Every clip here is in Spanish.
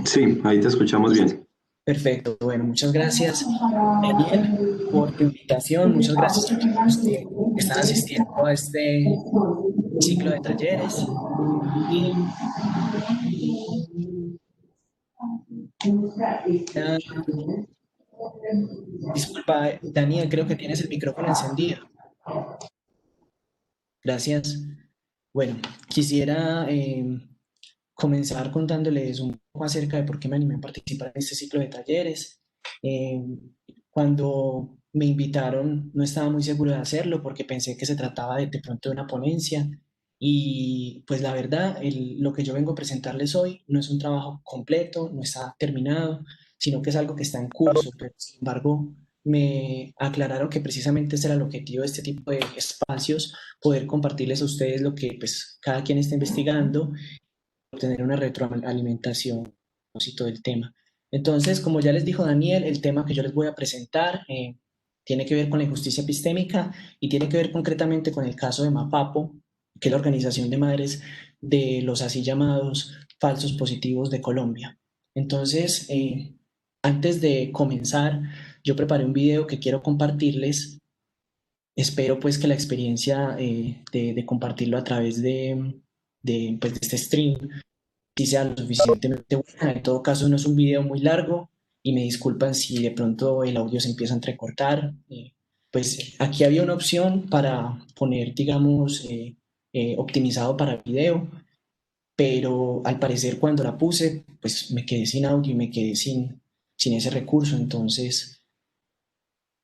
Sí, ahí te escuchamos bien. Perfecto. Bueno, muchas gracias, Daniel, por tu invitación. Muchas gracias a todos los que están asistiendo a este ciclo de talleres. Y ah, disculpa, Daniel, creo que tienes el micrófono encendido. Gracias. Bueno, quisiera comenzar contándoles un poco acerca de por qué me animé a participar en este ciclo de talleres. Eh, Cuando me invitaron no estaba muy seguro de hacerlo porque pensé que se trataba de pronto de una ponencia y pues la verdad, lo que yo vengo a presentarles hoy no es un trabajo completo, no está terminado, sino que es algo que está en curso, pero sin embargo me aclararon que precisamente ese era el objetivo de este tipo de espacios, poder compartirles a ustedes lo que pues cada quien está investigando, obtener una retroalimentación y todo el tema. Entonces, como ya les dijo Daniel, el tema que yo les voy a presentar tiene que ver con la injusticia epistémica y tiene que ver concretamente con el caso de Mapapo, que es la organización de madres de los así llamados falsos positivos de Colombia. Entonces, antes de comenzar, yo preparé un video que quiero compartirles. Espero pues que la experiencia de compartirlo a través pues, de este stream si sea lo suficientemente buena. En todo caso, no es un video muy largo y me disculpan si de pronto el audio se empieza a entrecortar. Pues aquí había una opción para poner, digamos, optimizado para video, pero al parecer cuando la puse, pues me quedé sin audio y me quedé sin ese recurso. Entonces,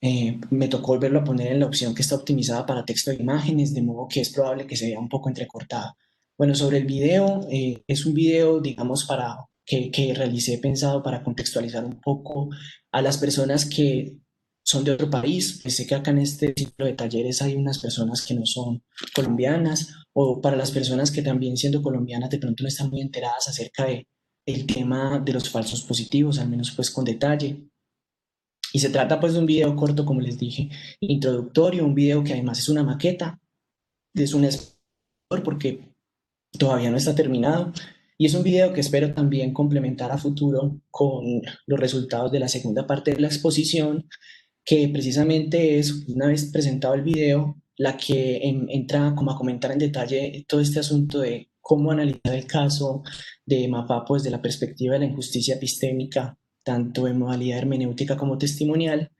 me tocó volverlo a poner en la opción que está optimizada para texto e imágenes, de modo que es probable que se vea un poco entrecortado. Bueno, sobre el video, es un video, digamos, que realicé pensado para contextualizar un poco a las personas que son de otro país. Sé que acá en este ciclo de talleres hay unas personas que no son colombianas, o para las personas que también siendo colombianas de pronto no están muy enteradas acerca de el tema de los falsos positivos, al menos pues con detalle. Y se trata pues de un video corto, como les dije, introductorio, un video que además es una maqueta, es un spoiler porque todavía no está terminado. Y es un video que espero también complementar a futuro con los resultados de la segunda parte de la exposición, que precisamente es, una vez presentado el video, la que entra como a comentar en detalle todo este asunto de cómo analizar el caso de Mapapo desde la perspectiva de la injusticia epistémica, tanto en modalidad hermenéutica como testimonial.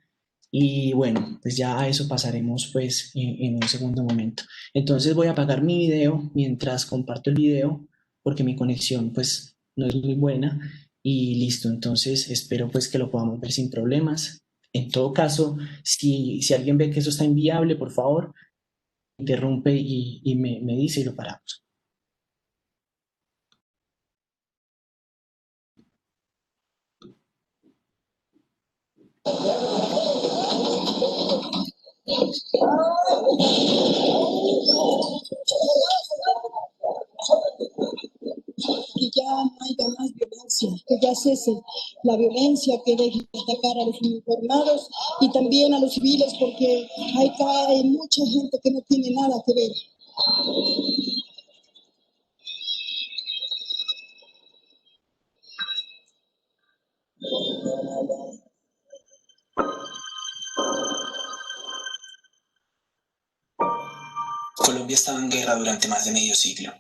Y bueno, pues ya a eso pasaremos pues en un segundo momento. Entonces voy a apagar mi video mientras comparto el video porque mi conexión pues no es muy buena y listo. Entonces espero pues que lo podamos ver sin problemas. En todo caso, si alguien ve que eso está inviable, por favor, interrumpe y me dice y lo paramos. Que ya no haya más violencia, que ya cese la violencia, que deje de atacar a los uniformados y también a los civiles, porque hay mucha gente que no tiene nada que ver. Colombia estaba en guerra durante más de medio siglo.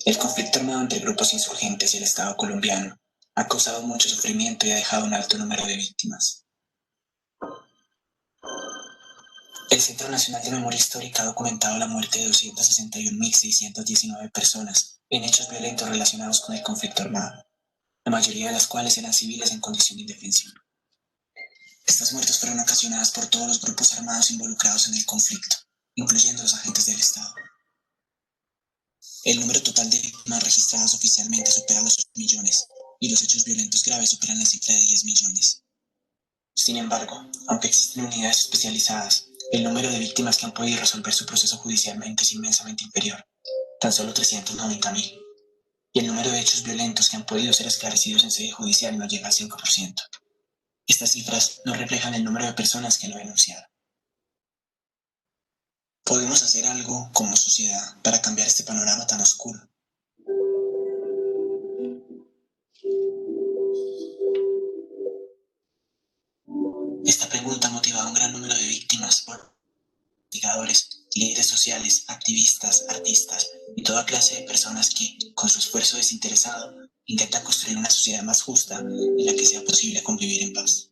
El conflicto armado entre grupos insurgentes y el Estado colombiano ha causado mucho sufrimiento y ha dejado un alto número de víctimas. El Centro Nacional de Memoria Histórica ha documentado la muerte de 261.619 personas en hechos violentos relacionados con el conflicto armado, la mayoría de las cuales eran civiles en condición de indefensión. Estas muertes fueron ocasionadas por todos los grupos armados involucrados en el conflicto, incluyendo los agentes del Estado. El número total de víctimas registradas oficialmente supera los 8 millones y los hechos violentos graves superan la cifra de 10 millones. Sin embargo, aunque existen unidades especializadas, el número de víctimas que han podido resolver su proceso judicialmente es inmensamente inferior, tan solo 390.000, y el número de hechos violentos que han podido ser esclarecidos en sede judicial no llega al 5%. Estas cifras no reflejan el número de personas que lo denunciaron. ¿Podemos hacer algo como sociedad para cambiar este panorama tan oscuro? Esta pregunta ha motivado a un gran número de víctimas, investigadores, líderes sociales, activistas, artistas y toda clase de personas que, con su esfuerzo desinteresado, intentan construir una sociedad más justa en la que sea posible convivir en paz.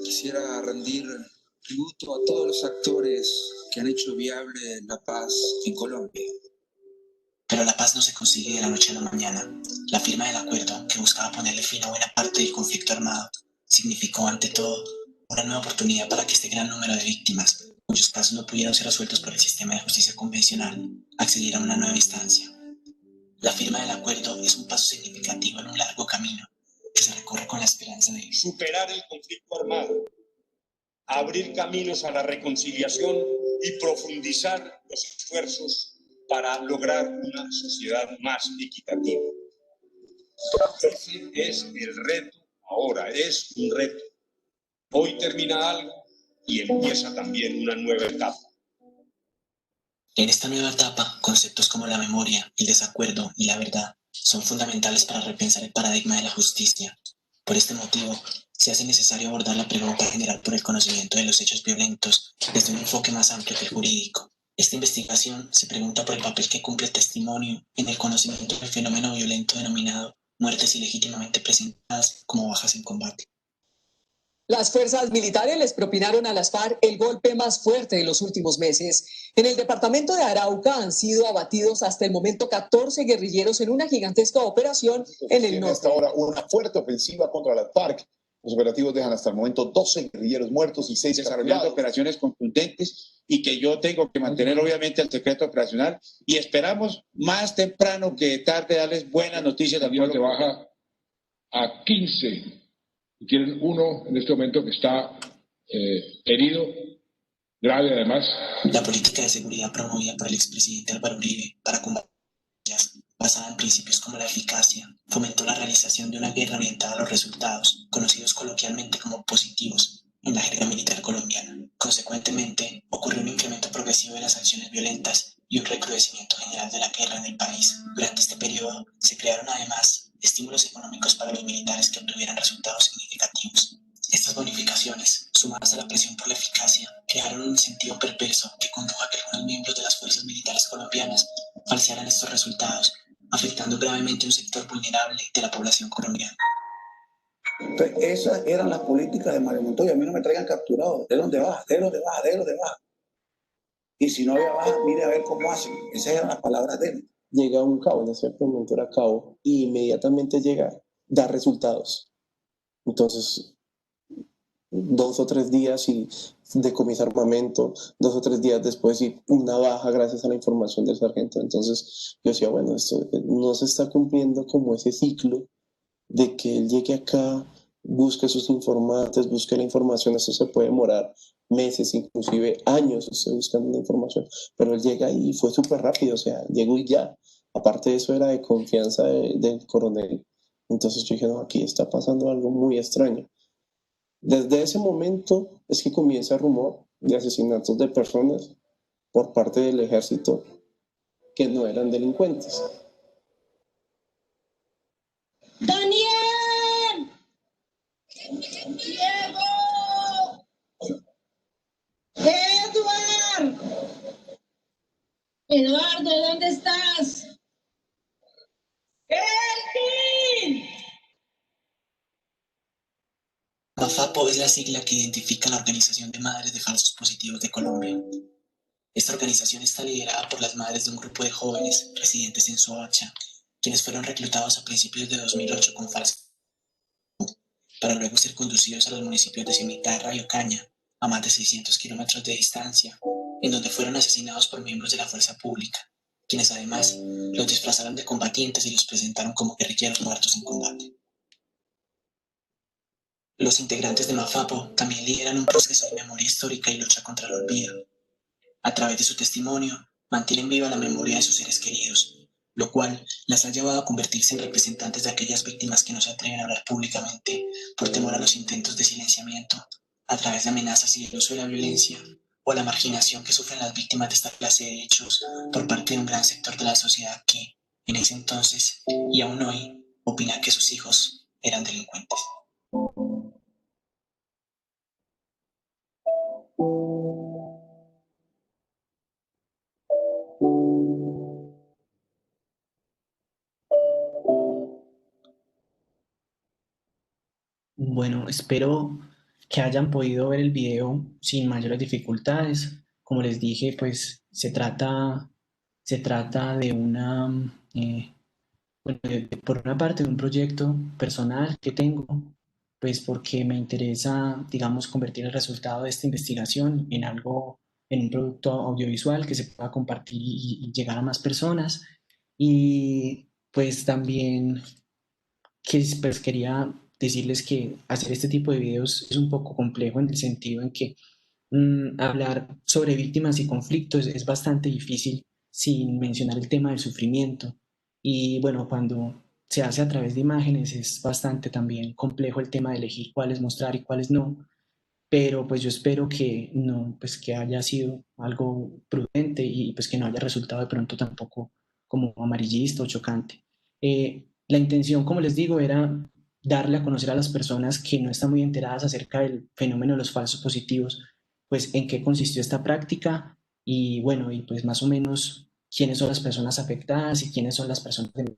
Quisiera rendir tributo a todos los actores que han hecho viable la paz en Colombia. Pero la paz no se consigue de la noche a la mañana. La firma del acuerdo, que buscaba ponerle fin a buena parte del conflicto armado, significó, ante todo, una nueva oportunidad para que este gran número de víctimas, cuyos casos no pudieron ser resueltos por el sistema de justicia convencional, accediera a una nueva instancia. La firma del acuerdo es un paso significativo en un largo camino que se recorre con la esperanza de superar el conflicto armado, abrir caminos a la reconciliación y profundizar los esfuerzos para lograr una sociedad más equitativa. Ese es el reto ahora, es un reto. Hoy termina algo y empieza también una nueva etapa. En esta nueva etapa, conceptos como la memoria, el desacuerdo y la verdad son fundamentales para repensar el paradigma de la justicia. Por este motivo, se hace necesario abordar la pregunta general por el conocimiento de los hechos violentos desde un enfoque más amplio que el jurídico. Esta investigación se pregunta por el papel que cumple el testimonio en el conocimiento del fenómeno violento denominado muertes ilegítimamente presentadas como bajas en combate. Las fuerzas militares les propinaron a las FARC el golpe más fuerte de los últimos meses. En el departamento de Arauca han sido abatidos hasta el momento 14 guerrilleros en una gigantesca operación en el norte. Hasta ahora una fuerte ofensiva contra las FARC. Los operativos dejan hasta el momento 12 guerrilleros muertos y 6 desarrollando operaciones contundentes y que yo tengo que mantener obviamente el secreto operacional y esperamos más temprano que tarde darles buenas noticias al pueblo. Te baja a 15 y tienen uno en este momento que está herido, grave además. La política de seguridad promovida por el expresidente Álvaro Uribe para combatir basada en principios como la eficacia, fomentó la realización de una guerra orientada a los resultados, conocidos coloquialmente como positivos, en la jerga militar colombiana. Consecuentemente, ocurrió un incremento progresivo de las acciones violentas y un recrudecimiento general de la guerra en el país. Durante este periodo, se crearon además estímulos económicos para los militares que obtuvieran resultados significativos. Estas bonificaciones, sumadas a la presión por la eficacia, crearon un incentivo perverso que condujo a que algunos miembros de las fuerzas militares colombianas falsearan estos resultados, afectando gravemente a un sector vulnerable de la población colombiana. Entonces, esas eran las políticas de Mario Montoya. A mí no me traigan capturado. De dónde baja, de dónde baja, de dónde baja. Y si no había baja, mire a ver cómo hacen. Esas eran las palabras de él. Llega a un cabo, en ese momento era cabo, y inmediatamente llega, da resultados. Entonces, 2 o 3 días y decomisa armamento, 2 o 3 días después y una baja gracias a la información del sargento. Entonces yo decía, bueno, esto no se está cumpliendo como ese ciclo de que él llegue acá, busque sus informantes, busque la información. Esto se puede demorar meses, inclusive años, usted buscando la información, pero él llega y fue súper rápido, o sea, llegó y ya. Aparte de eso era de confianza del coronel. Entonces yo dije, no, aquí está pasando algo muy extraño. Desde ese momento es que comienza el rumor de asesinatos de personas por parte del ejército que no eran delincuentes. ¡Daniel! ¡Diego! ¡Edward! Eduardo, ¿dónde estás? ¡Elkin! MAFAPO es la sigla que identifica la Organización de Madres de Falsos Positivos de Colombia. Esta organización está liderada por las madres de un grupo de jóvenes residentes en Soacha, quienes fueron reclutados a principios de 2008 con falsos para luego ser conducidos a los municipios de Cimitarra y Ocaña, a más de 600 kilómetros de distancia, en donde fueron asesinados por miembros de la fuerza pública, quienes además los disfrazaron de combatientes y los presentaron como guerrilleros muertos en combate. Los integrantes de MAFAPO también lideran un proceso de memoria histórica y lucha contra el olvido. A través de su testimonio, mantienen viva la memoria de sus seres queridos, lo cual las ha llevado a convertirse en representantes de aquellas víctimas que no se atreven a hablar públicamente por temor a los intentos de silenciamiento, a través de amenazas y el uso de la violencia, o la marginación que sufren las víctimas de esta clase de hechos por parte de un gran sector de la sociedad que, en ese entonces y aún hoy, opina que sus hijos eran delincuentes. Bueno, espero que hayan podido ver el video sin mayores dificultades. Como les dije, pues se trata de por una parte de un proyecto personal que tengo, pues porque me interesa, digamos, convertir el resultado de esta investigación en algo, en un producto audiovisual que se pueda compartir y llegar a más personas. Y pues también que pues quería decirles que hacer este tipo de videos es un poco complejo en el sentido en que hablar sobre víctimas y conflictos es bastante difícil sin mencionar el tema del sufrimiento. Y bueno, cuando se hace a través de imágenes es bastante también complejo el tema de elegir cuáles mostrar y cuáles no, pero pues yo espero que no, pues que haya sido algo prudente y pues que no haya resultado de pronto tampoco como amarillista o chocante. La intención, como les digo, era darle a conocer a las personas que no están muy enteradas acerca del fenómeno de los falsos positivos, pues en qué consistió esta práctica y bueno, y pues más o menos quiénes son las personas afectadas y quiénes son las personas de...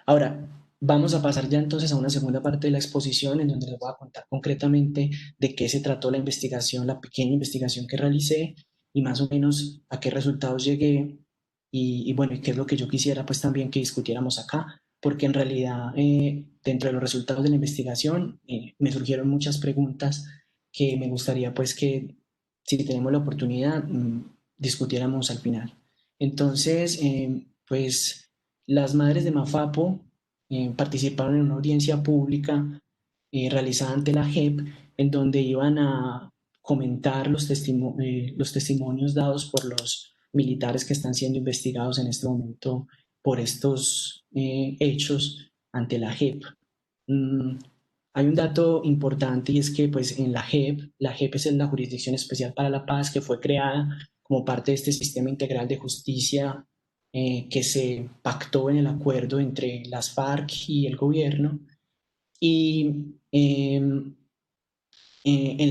Ahora, vamos a pasar ya entonces a una segunda parte de la exposición en donde les voy a contar concretamente de qué se trató la investigación, la pequeña investigación que realicé y más o menos a qué resultados llegué y bueno, y qué es lo que yo quisiera pues también que discutiéramos acá, porque en realidad dentro de los resultados de la investigación me surgieron muchas preguntas que me gustaría pues que si tenemos la oportunidad discutiéramos al final. Entonces, pues las madres de Mafapo participaron en una audiencia pública realizada ante la JEP, en donde iban a comentar los testimonios dados por los militares que están siendo investigados en este momento por estos hechos ante la JEP. Hay un dato importante y es que pues en la JEP es la Jurisdicción Especial para la Paz que fue creada como parte de este sistema integral de justicia que se pactó en el acuerdo entre las FARC y el gobierno. Y en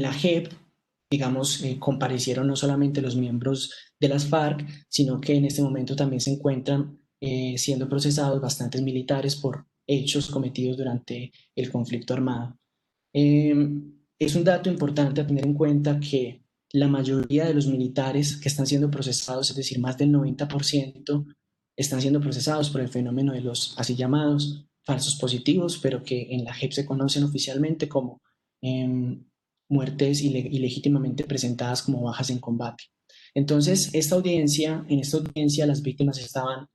la JEP, digamos, comparecieron no solamente los miembros de las FARC, sino que en este momento también se encuentran siendo procesados bastantes militares por hechos cometidos durante el conflicto armado. Es un dato importante a tener en cuenta que la mayoría de los militares que están siendo procesados, es decir, más del 90%, están siendo procesados por el fenómeno de los así llamados falsos positivos, pero que en la JEP se conocen oficialmente como muertes ilegítimamente presentadas como bajas en combate. Entonces, en esta audiencia las víctimas estaban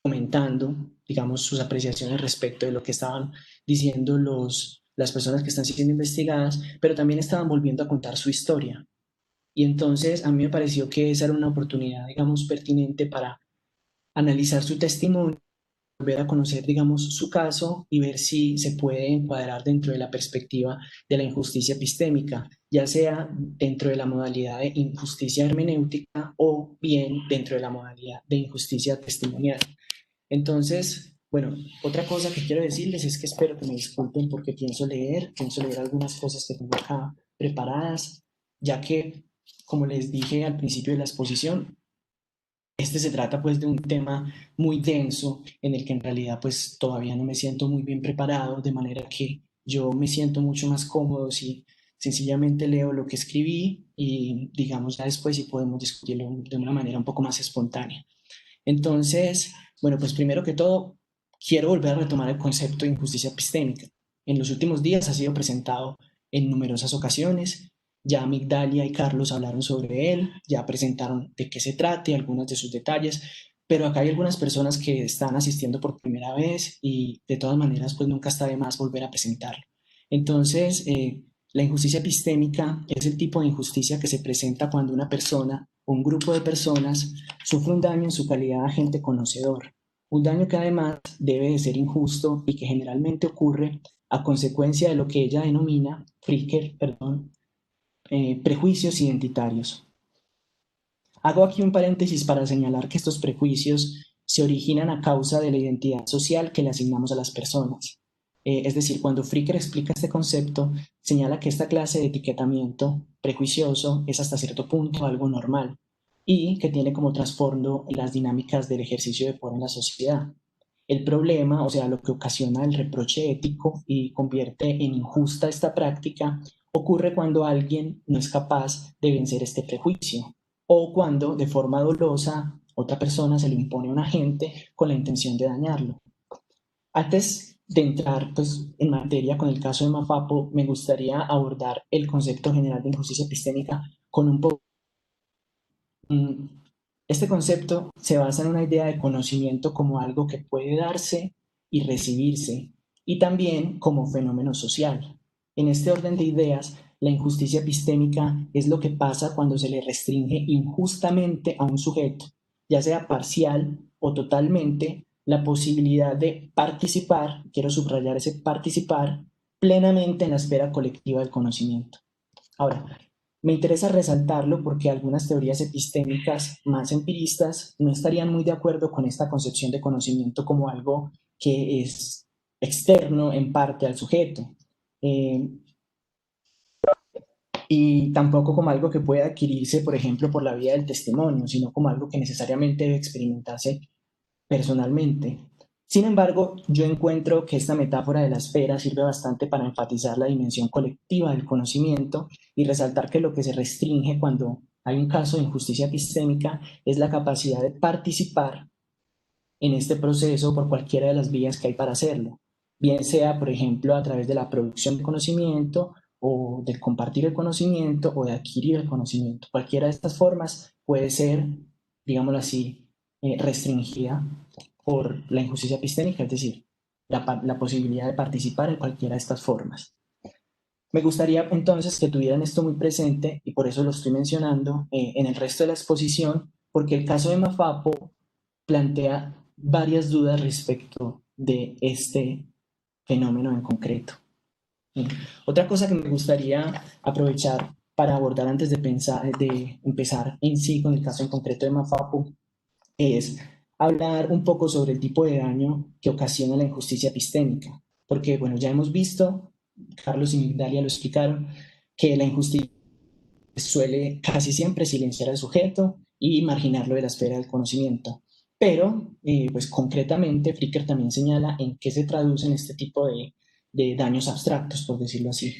comentando, digamos, sus apreciaciones respecto de lo que estaban diciendo las personas que están siendo investigadas, pero también estaban volviendo a contar su historia. Y entonces a mí me pareció que esa era una oportunidad, digamos, pertinente para analizar su testimonio, volver a conocer, digamos, su caso y ver si se puede encuadrar dentro de la perspectiva de la injusticia epistémica, ya sea dentro de la modalidad de injusticia hermenéutica o bien dentro de la modalidad de injusticia testimonial. Entonces, bueno, otra cosa que quiero decirles es que espero que me disculpen porque pienso leer algunas cosas que tengo acá preparadas, ya que, como les dije al principio de la exposición, se trata pues de un tema muy denso en el que en realidad pues todavía no me siento muy bien preparado, de manera que yo me siento mucho más cómodo si sencillamente leo lo que escribí y digamos ya después si podemos discutirlo de una manera un poco más espontánea. Entonces, bueno, pues primero que todo, quiero volver a retomar el concepto de injusticia epistémica. En los últimos días ha sido presentado en numerosas ocasiones. Ya Migdalia y Carlos hablaron sobre él, ya presentaron de qué se trata, algunos de sus detalles, pero acá hay algunas personas que están asistiendo por primera vez y de todas maneras pues nunca está de más volver a presentarlo. Entonces, la injusticia epistémica es el tipo de injusticia que se presenta cuando una persona o un grupo de personas sufre un daño en su calidad de agente conocedor, un daño que además debe de ser injusto y que generalmente ocurre a consecuencia de lo que ella denomina, prejuicios identitarios. Hago aquí un paréntesis para señalar que estos prejuicios se originan a causa de la identidad social que le asignamos a las personas. Es decir, cuando Fricker explica este concepto, señala que esta clase de etiquetamiento prejuicioso es hasta cierto punto algo normal y que tiene como trasfondo las dinámicas del ejercicio de poder en la sociedad. El problema, o sea, lo que ocasiona el reproche ético y convierte en injusta esta práctica, ocurre cuando alguien no es capaz de vencer este prejuicio o cuando de forma dolosa otra persona se lo impone a un agente con la intención de dañarlo. Antes de entrar pues, en materia con el caso de Mafapo, me gustaría abordar el concepto general de injusticia epistémica con un poco. Este concepto se basa en una idea de conocimiento como algo que puede darse y recibirse, y también como fenómeno social. En este orden de ideas, la injusticia epistémica es lo que pasa cuando se le restringe injustamente a un sujeto, ya sea parcial o totalmente, la posibilidad de participar, quiero subrayar ese participar, plenamente en la esfera colectiva del conocimiento. Ahora, me interesa resaltarlo porque algunas teorías epistémicas más empiristas no estarían muy de acuerdo con esta concepción de conocimiento como algo que es externo en parte al sujeto. Y tampoco como algo que pueda adquirirse, por ejemplo, por la vía del testimonio, sino como algo que necesariamente debe experimentarse personalmente. Sin embargo, yo encuentro que esta metáfora de la esfera sirve bastante para enfatizar la dimensión colectiva del conocimiento y resaltar que lo que se restringe cuando hay un caso de injusticia epistémica es la capacidad de participar en este proceso por cualquiera de las vías que hay para hacerlo, bien sea, por ejemplo, a través de la producción de conocimiento o de compartir el conocimiento o de adquirir el conocimiento. Cualquiera de estas formas puede ser, digámoslo así, restringida por la injusticia epistémica, es decir, la posibilidad de participar en cualquiera de estas formas. Me gustaría entonces que tuvieran esto muy presente y por eso lo estoy mencionando en el resto de la exposición, porque el caso de Mafapo plantea varias dudas respecto de este fenómeno en concreto. Otra cosa que me gustaría aprovechar para abordar antes de empezar en sí con el caso en concreto de Mafapo es hablar un poco sobre el tipo de daño que ocasiona la injusticia epistémica. Porque, bueno, ya hemos visto, Carlos y Migdalia lo explicaron, que la injusticia suele casi siempre silenciar al sujeto y marginarlo de la esfera del conocimiento. Pero, pues concretamente, Fricker también señala en qué se traducen este tipo de daños abstractos, por decirlo así.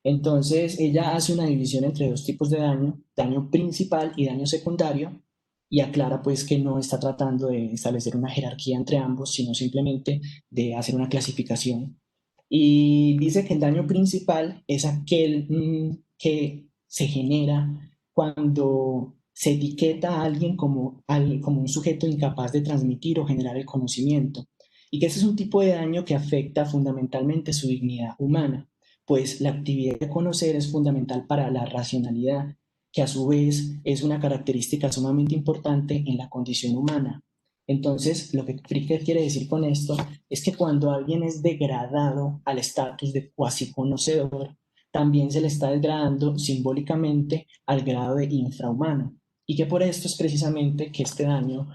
Entonces, ella hace una división entre dos tipos de daño principal y daño secundario, y aclara pues que no está tratando de establecer una jerarquía entre ambos, sino simplemente de hacer una clasificación. Y dice que el daño principal es aquel que se genera cuando se etiqueta a alguien como un sujeto incapaz de transmitir o generar el conocimiento, y que ese es un tipo de daño que afecta fundamentalmente su dignidad humana, pues la actividad de conocer es fundamental para la racionalidad, que a su vez es una característica sumamente importante en la condición humana. Entonces, lo que Fricker quiere decir con esto es que cuando alguien es degradado al estatus de cuasi conocedor, también se le está degradando simbólicamente al grado de infrahumano. Y que por esto es precisamente que este daño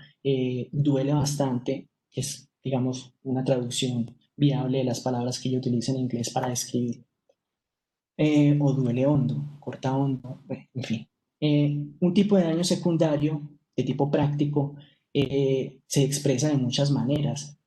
duele bastante, que es, digamos, una traducción viable de las palabras que yo utilizo en inglés para describir. O duele hondo, corta hondo, bueno, en fin. Un tipo de daño secundario de tipo práctico se expresa de muchas maneras,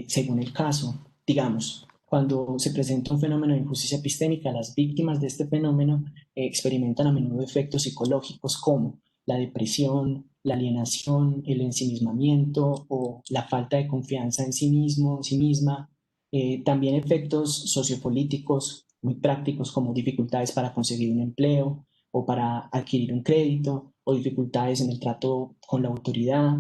según el caso. Digamos, cuando se presenta un fenómeno de injusticia epistémica, las víctimas de este fenómeno experimentan a menudo efectos psicológicos como la depresión, la alienación, el ensimismamiento o la falta de confianza en sí mismo, en sí misma. También efectos sociopolíticos muy prácticos como dificultades para conseguir un empleo o para adquirir un crédito o dificultades en el trato con la autoridad,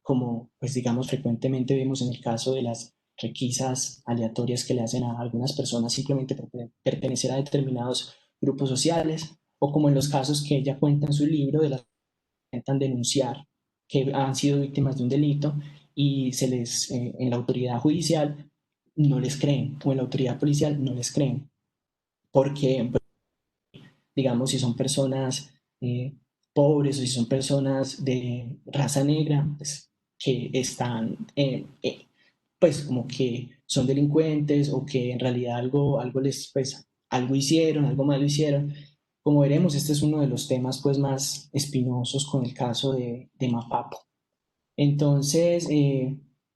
como pues digamos frecuentemente vemos en el caso de las requisas aleatorias que le hacen a algunas personas simplemente por pertenecer a determinados grupos sociales, o como en los casos que ella cuenta en su libro de las que intentan denunciar que han sido víctimas de un delito y se les en la autoridad judicial no les creen, o en la autoridad policial no les creen, porque digamos si son personas pobres o si son personas de raza negra, pues, que están pues como que son delincuentes o que en realidad algo hicieron, algo malo hicieron. Como veremos, este es uno de los temas pues más espinosos con el caso de Mapapo. Entonces,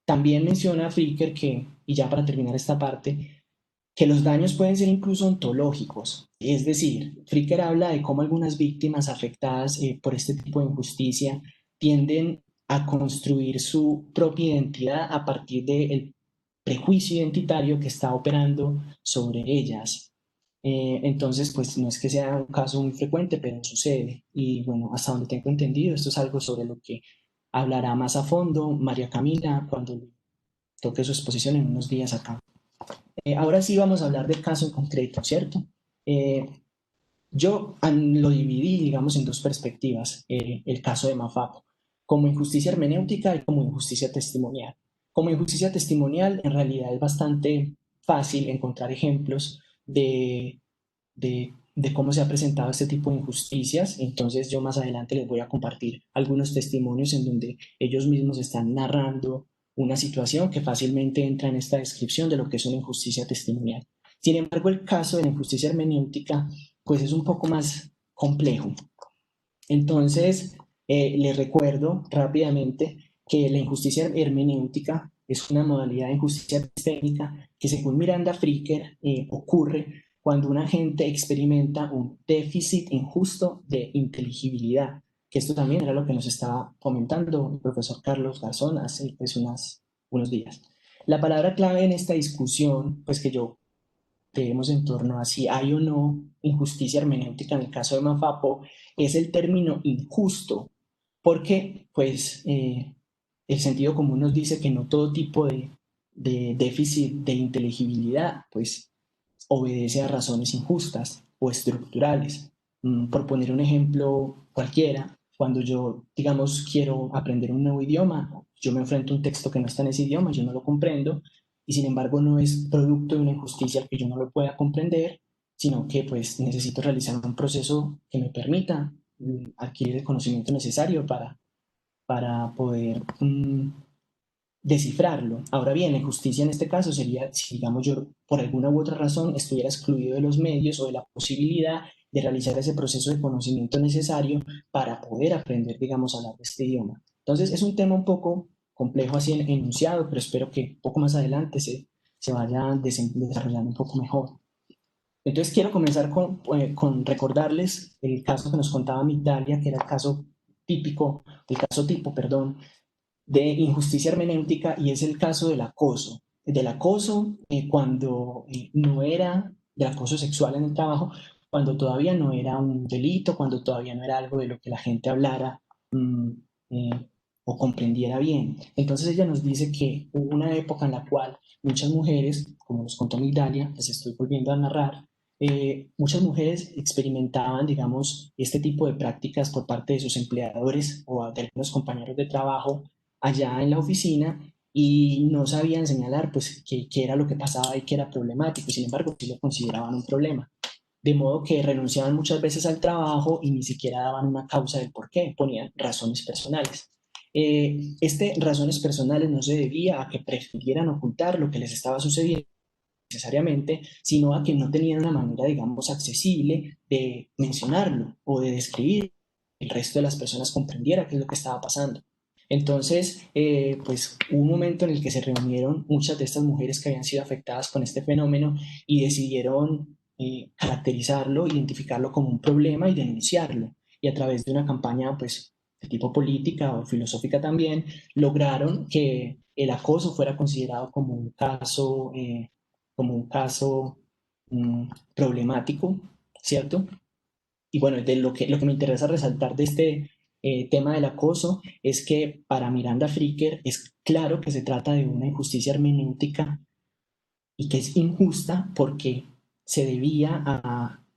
también menciona Fricker que, y ya para terminar esta parte, que los daños pueden ser incluso ontológicos. Es decir, Fricker habla de cómo algunas víctimas afectadas por este tipo de injusticia tienden a construir su propia identidad a partir del prejuicio identitario que está operando sobre ellas. Entonces, pues no es que sea un caso muy frecuente, pero sucede. Y bueno, hasta donde tengo entendido, esto es algo sobre lo que hablará más a fondo María Camila cuando toque su exposición en unos días acá. Ahora sí vamos a hablar del caso en concreto, ¿cierto? Yo lo dividí, digamos, en dos perspectivas, el caso de Mapapo, como injusticia hermenéutica y como injusticia testimonial. Como injusticia testimonial, en realidad es bastante fácil encontrar ejemplos de cómo se ha presentado este tipo de injusticias. Entonces yo más adelante les voy a compartir algunos testimonios en donde ellos mismos están narrando una situación que fácilmente entra en esta descripción de lo que es una injusticia testimonial. Sin embargo, el caso de la injusticia hermenéutica pues es un poco más complejo. Entonces, les recuerdo rápidamente que la injusticia hermenéutica es una modalidad de injusticia epistémica que, según Miranda Fricker, ocurre cuando un agente experimenta un déficit injusto de inteligibilidad, que esto también era lo que nos estaba comentando el profesor Carlos Garzón hace pues, unos días. La palabra clave en esta discusión, pues que yo tenemos en torno a si hay o no injusticia hermenéutica en el caso de Mapapo, es el término injusto, porque pues el sentido común nos dice que no todo tipo de déficit de inteligibilidad pues obedece a razones injustas o estructurales. Por poner un ejemplo cualquiera, cuando yo, digamos, quiero aprender un nuevo idioma, yo me enfrento a un texto que no está en ese idioma, yo no lo comprendo, y sin embargo no es producto de una injusticia que yo no lo pueda comprender, sino que pues necesito realizar un proceso que me permita adquirir el conocimiento necesario para poder descifrarlo. Ahora bien, la injusticia en este caso sería si, digamos, yo por alguna u otra razón estuviera excluido de los medios o de la posibilidad de realizar ese proceso de conocimiento necesario para poder aprender, digamos, a hablar este idioma. Entonces, es un tema un poco complejo así enunciado, pero espero que un poco más adelante se vaya desarrollando un poco mejor. Entonces, quiero comenzar con recordarles el caso que nos contaba Migdalia, que era el caso tipo, de injusticia hermenéutica, y es el caso del acoso. Del acoso cuando no era, del acoso sexual en el trabajo, cuando todavía no era un delito, cuando todavía no era algo de lo que la gente hablara o comprendiera bien. Entonces ella nos dice que hubo una época en la cual muchas mujeres, como nos contó Migdalia, les estoy volviendo a narrar, muchas mujeres experimentaban, digamos, este tipo de prácticas por parte de sus empleadores o de algunos compañeros de trabajo allá en la oficina y no sabían señalar pues qué era lo que pasaba y qué era problemático, sin embargo sí lo consideraban un problema. De modo que renunciaban muchas veces al trabajo y ni siquiera daban una causa del por qué, ponían razones personales. Razones personales no se debía a que prefirieran ocultar lo que les estaba sucediendo necesariamente, sino a que no tenían una manera, digamos, accesible de mencionarlo o de describir el resto de las personas comprendiera qué es lo que estaba pasando. Entonces, pues hubo un momento en el que se reunieron muchas de estas mujeres que habían sido afectadas con este fenómeno y decidieron caracterizarlo, identificarlo como un problema y denunciarlo. Y a través de una campaña, pues, de tipo política o filosófica también, lograron que el acoso fuera considerado como un caso problemático, ¿cierto? Y bueno, lo que me interesa resaltar de este tema del acoso es que para Miranda Fricker es claro que se trata de una injusticia hermenéutica y que es injusta porque se debía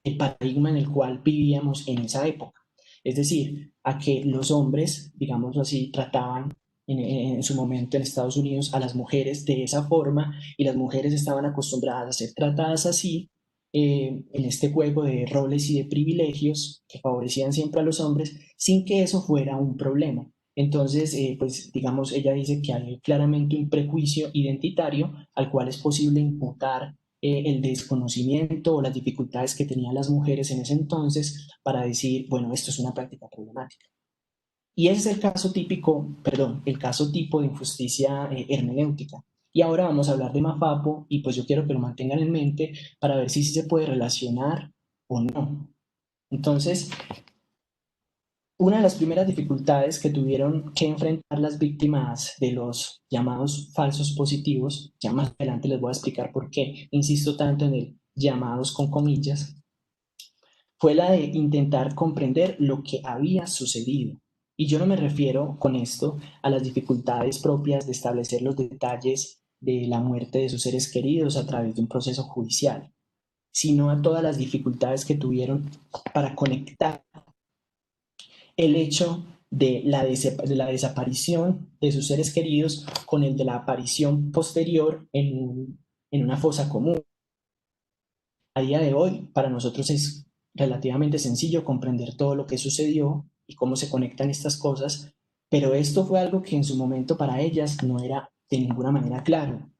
al paradigma en el cual vivíamos en esa época. Es decir, a que los hombres, digamos así, trataban en su momento en Estados Unidos a las mujeres de esa forma y las mujeres estaban acostumbradas a ser tratadas así en este juego de roles y de privilegios que favorecían siempre a los hombres sin que eso fuera un problema. Entonces, pues digamos, ella dice que hay claramente un prejuicio identitario al cual es posible imputar el desconocimiento o las dificultades que tenían las mujeres en ese entonces para decir, bueno, esto es una práctica problemática. Y ese es el caso típico, perdón, el caso tipo de injusticia hermenéutica. Y ahora vamos a hablar de Mafapo y pues yo quiero que lo mantengan en mente para ver si se puede relacionar o no. Entonces, una de las primeras dificultades que tuvieron que enfrentar las víctimas de los llamados falsos positivos, ya más adelante les voy a explicar por qué insisto tanto en el llamados con comillas, fue la de intentar comprender lo que había sucedido. Y yo no me refiero con esto a las dificultades propias de establecer los detalles de la muerte de sus seres queridos a través de un proceso judicial, sino a todas las dificultades que tuvieron para conectar el hecho de la desaparición de sus seres queridos con el de la aparición posterior en una fosa común. A día de hoy, para nosotros es relativamente sencillo comprender todo lo que sucedió y cómo se conectan estas cosas, pero esto fue algo que en su momento para ellas no era de ninguna manera claro.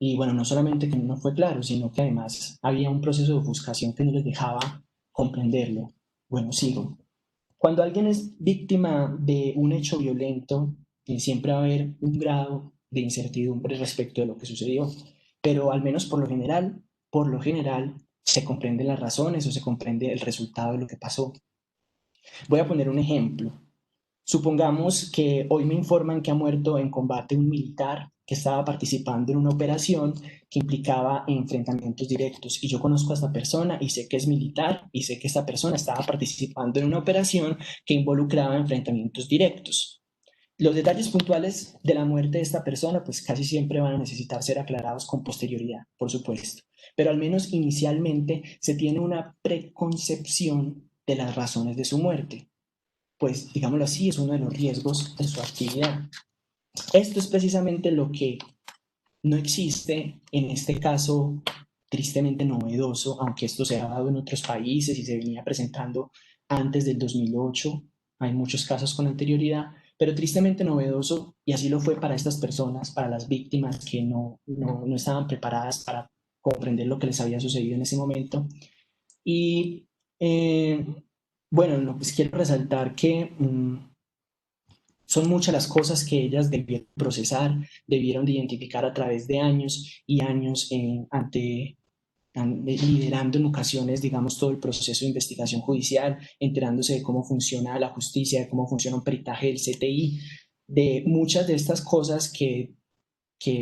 Y bueno, no solamente que no fue claro, sino que además había un proceso de ofuscación que no les dejaba comprenderlo. Bueno, sigo. Cuando alguien es víctima de un hecho violento, siempre va a haber un grado de incertidumbre respecto de lo que sucedió, pero al menos por lo general, se comprenden las razones o se comprende el resultado de lo que pasó. Voy a poner un ejemplo. Supongamos que hoy me informan que ha muerto en combate un militar que estaba participando en una operación que implicaba enfrentamientos directos y yo conozco a esta persona y sé que es militar y sé que esta persona estaba participando en una operación que involucraba enfrentamientos directos. Los detalles puntuales de la muerte de esta persona pues casi siempre van a necesitar ser aclarados con posterioridad, por supuesto, pero al menos inicialmente se tiene una preconcepción de las razones de su muerte. Pues, digámoslo así, es uno de los riesgos de su actividad. Esto es precisamente lo que no existe en este caso tristemente novedoso, aunque esto se ha dado en otros países y se venía presentando antes del 2008, hay muchos casos con anterioridad, pero tristemente novedoso, y así lo fue para estas personas, para las víctimas que no estaban preparadas para comprender lo que les había sucedido en ese momento. Y bueno, pues quiero resaltar que son muchas las cosas que ellas debieron procesar, debieron de identificar a través de años y años liderando en ocasiones, digamos, todo el proceso de investigación judicial, enterándose de cómo funciona la justicia, de cómo funciona un peritaje del CTI, de muchas de estas cosas que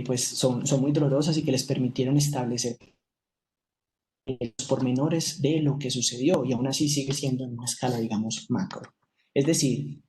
pues son muy dolorosas y que les permitieron establecer los pormenores de lo que sucedió y aún así sigue siendo en una escala, digamos, macro. Es decir,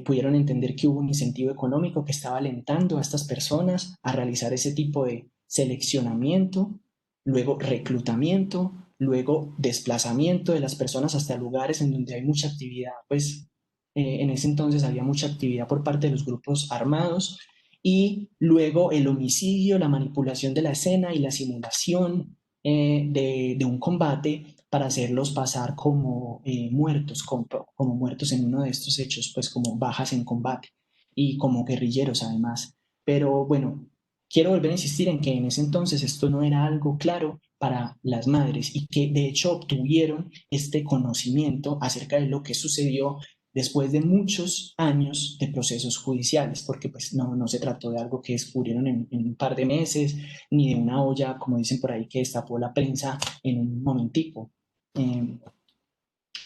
pudieron entender que hubo un incentivo económico que estaba alentando a estas personas a realizar ese tipo de seleccionamiento, luego reclutamiento, luego desplazamiento de las personas hasta lugares en donde hay mucha actividad, pues en ese entonces había mucha actividad por parte de los grupos armados y luego el homicidio, la manipulación de la escena y la simulación de un combate para hacerlos pasar como muertos, como muertos en uno de estos hechos, pues como bajas en combate y como guerrilleros además. Pero bueno, quiero volver a insistir en que en ese entonces esto no era algo claro para las madres y que de hecho obtuvieron este conocimiento acerca de lo que sucedió después de muchos años de procesos judiciales, porque pues no se trató de algo que descubrieron en un par de meses, ni de una olla, como dicen por ahí, que destapó la prensa en un momentico.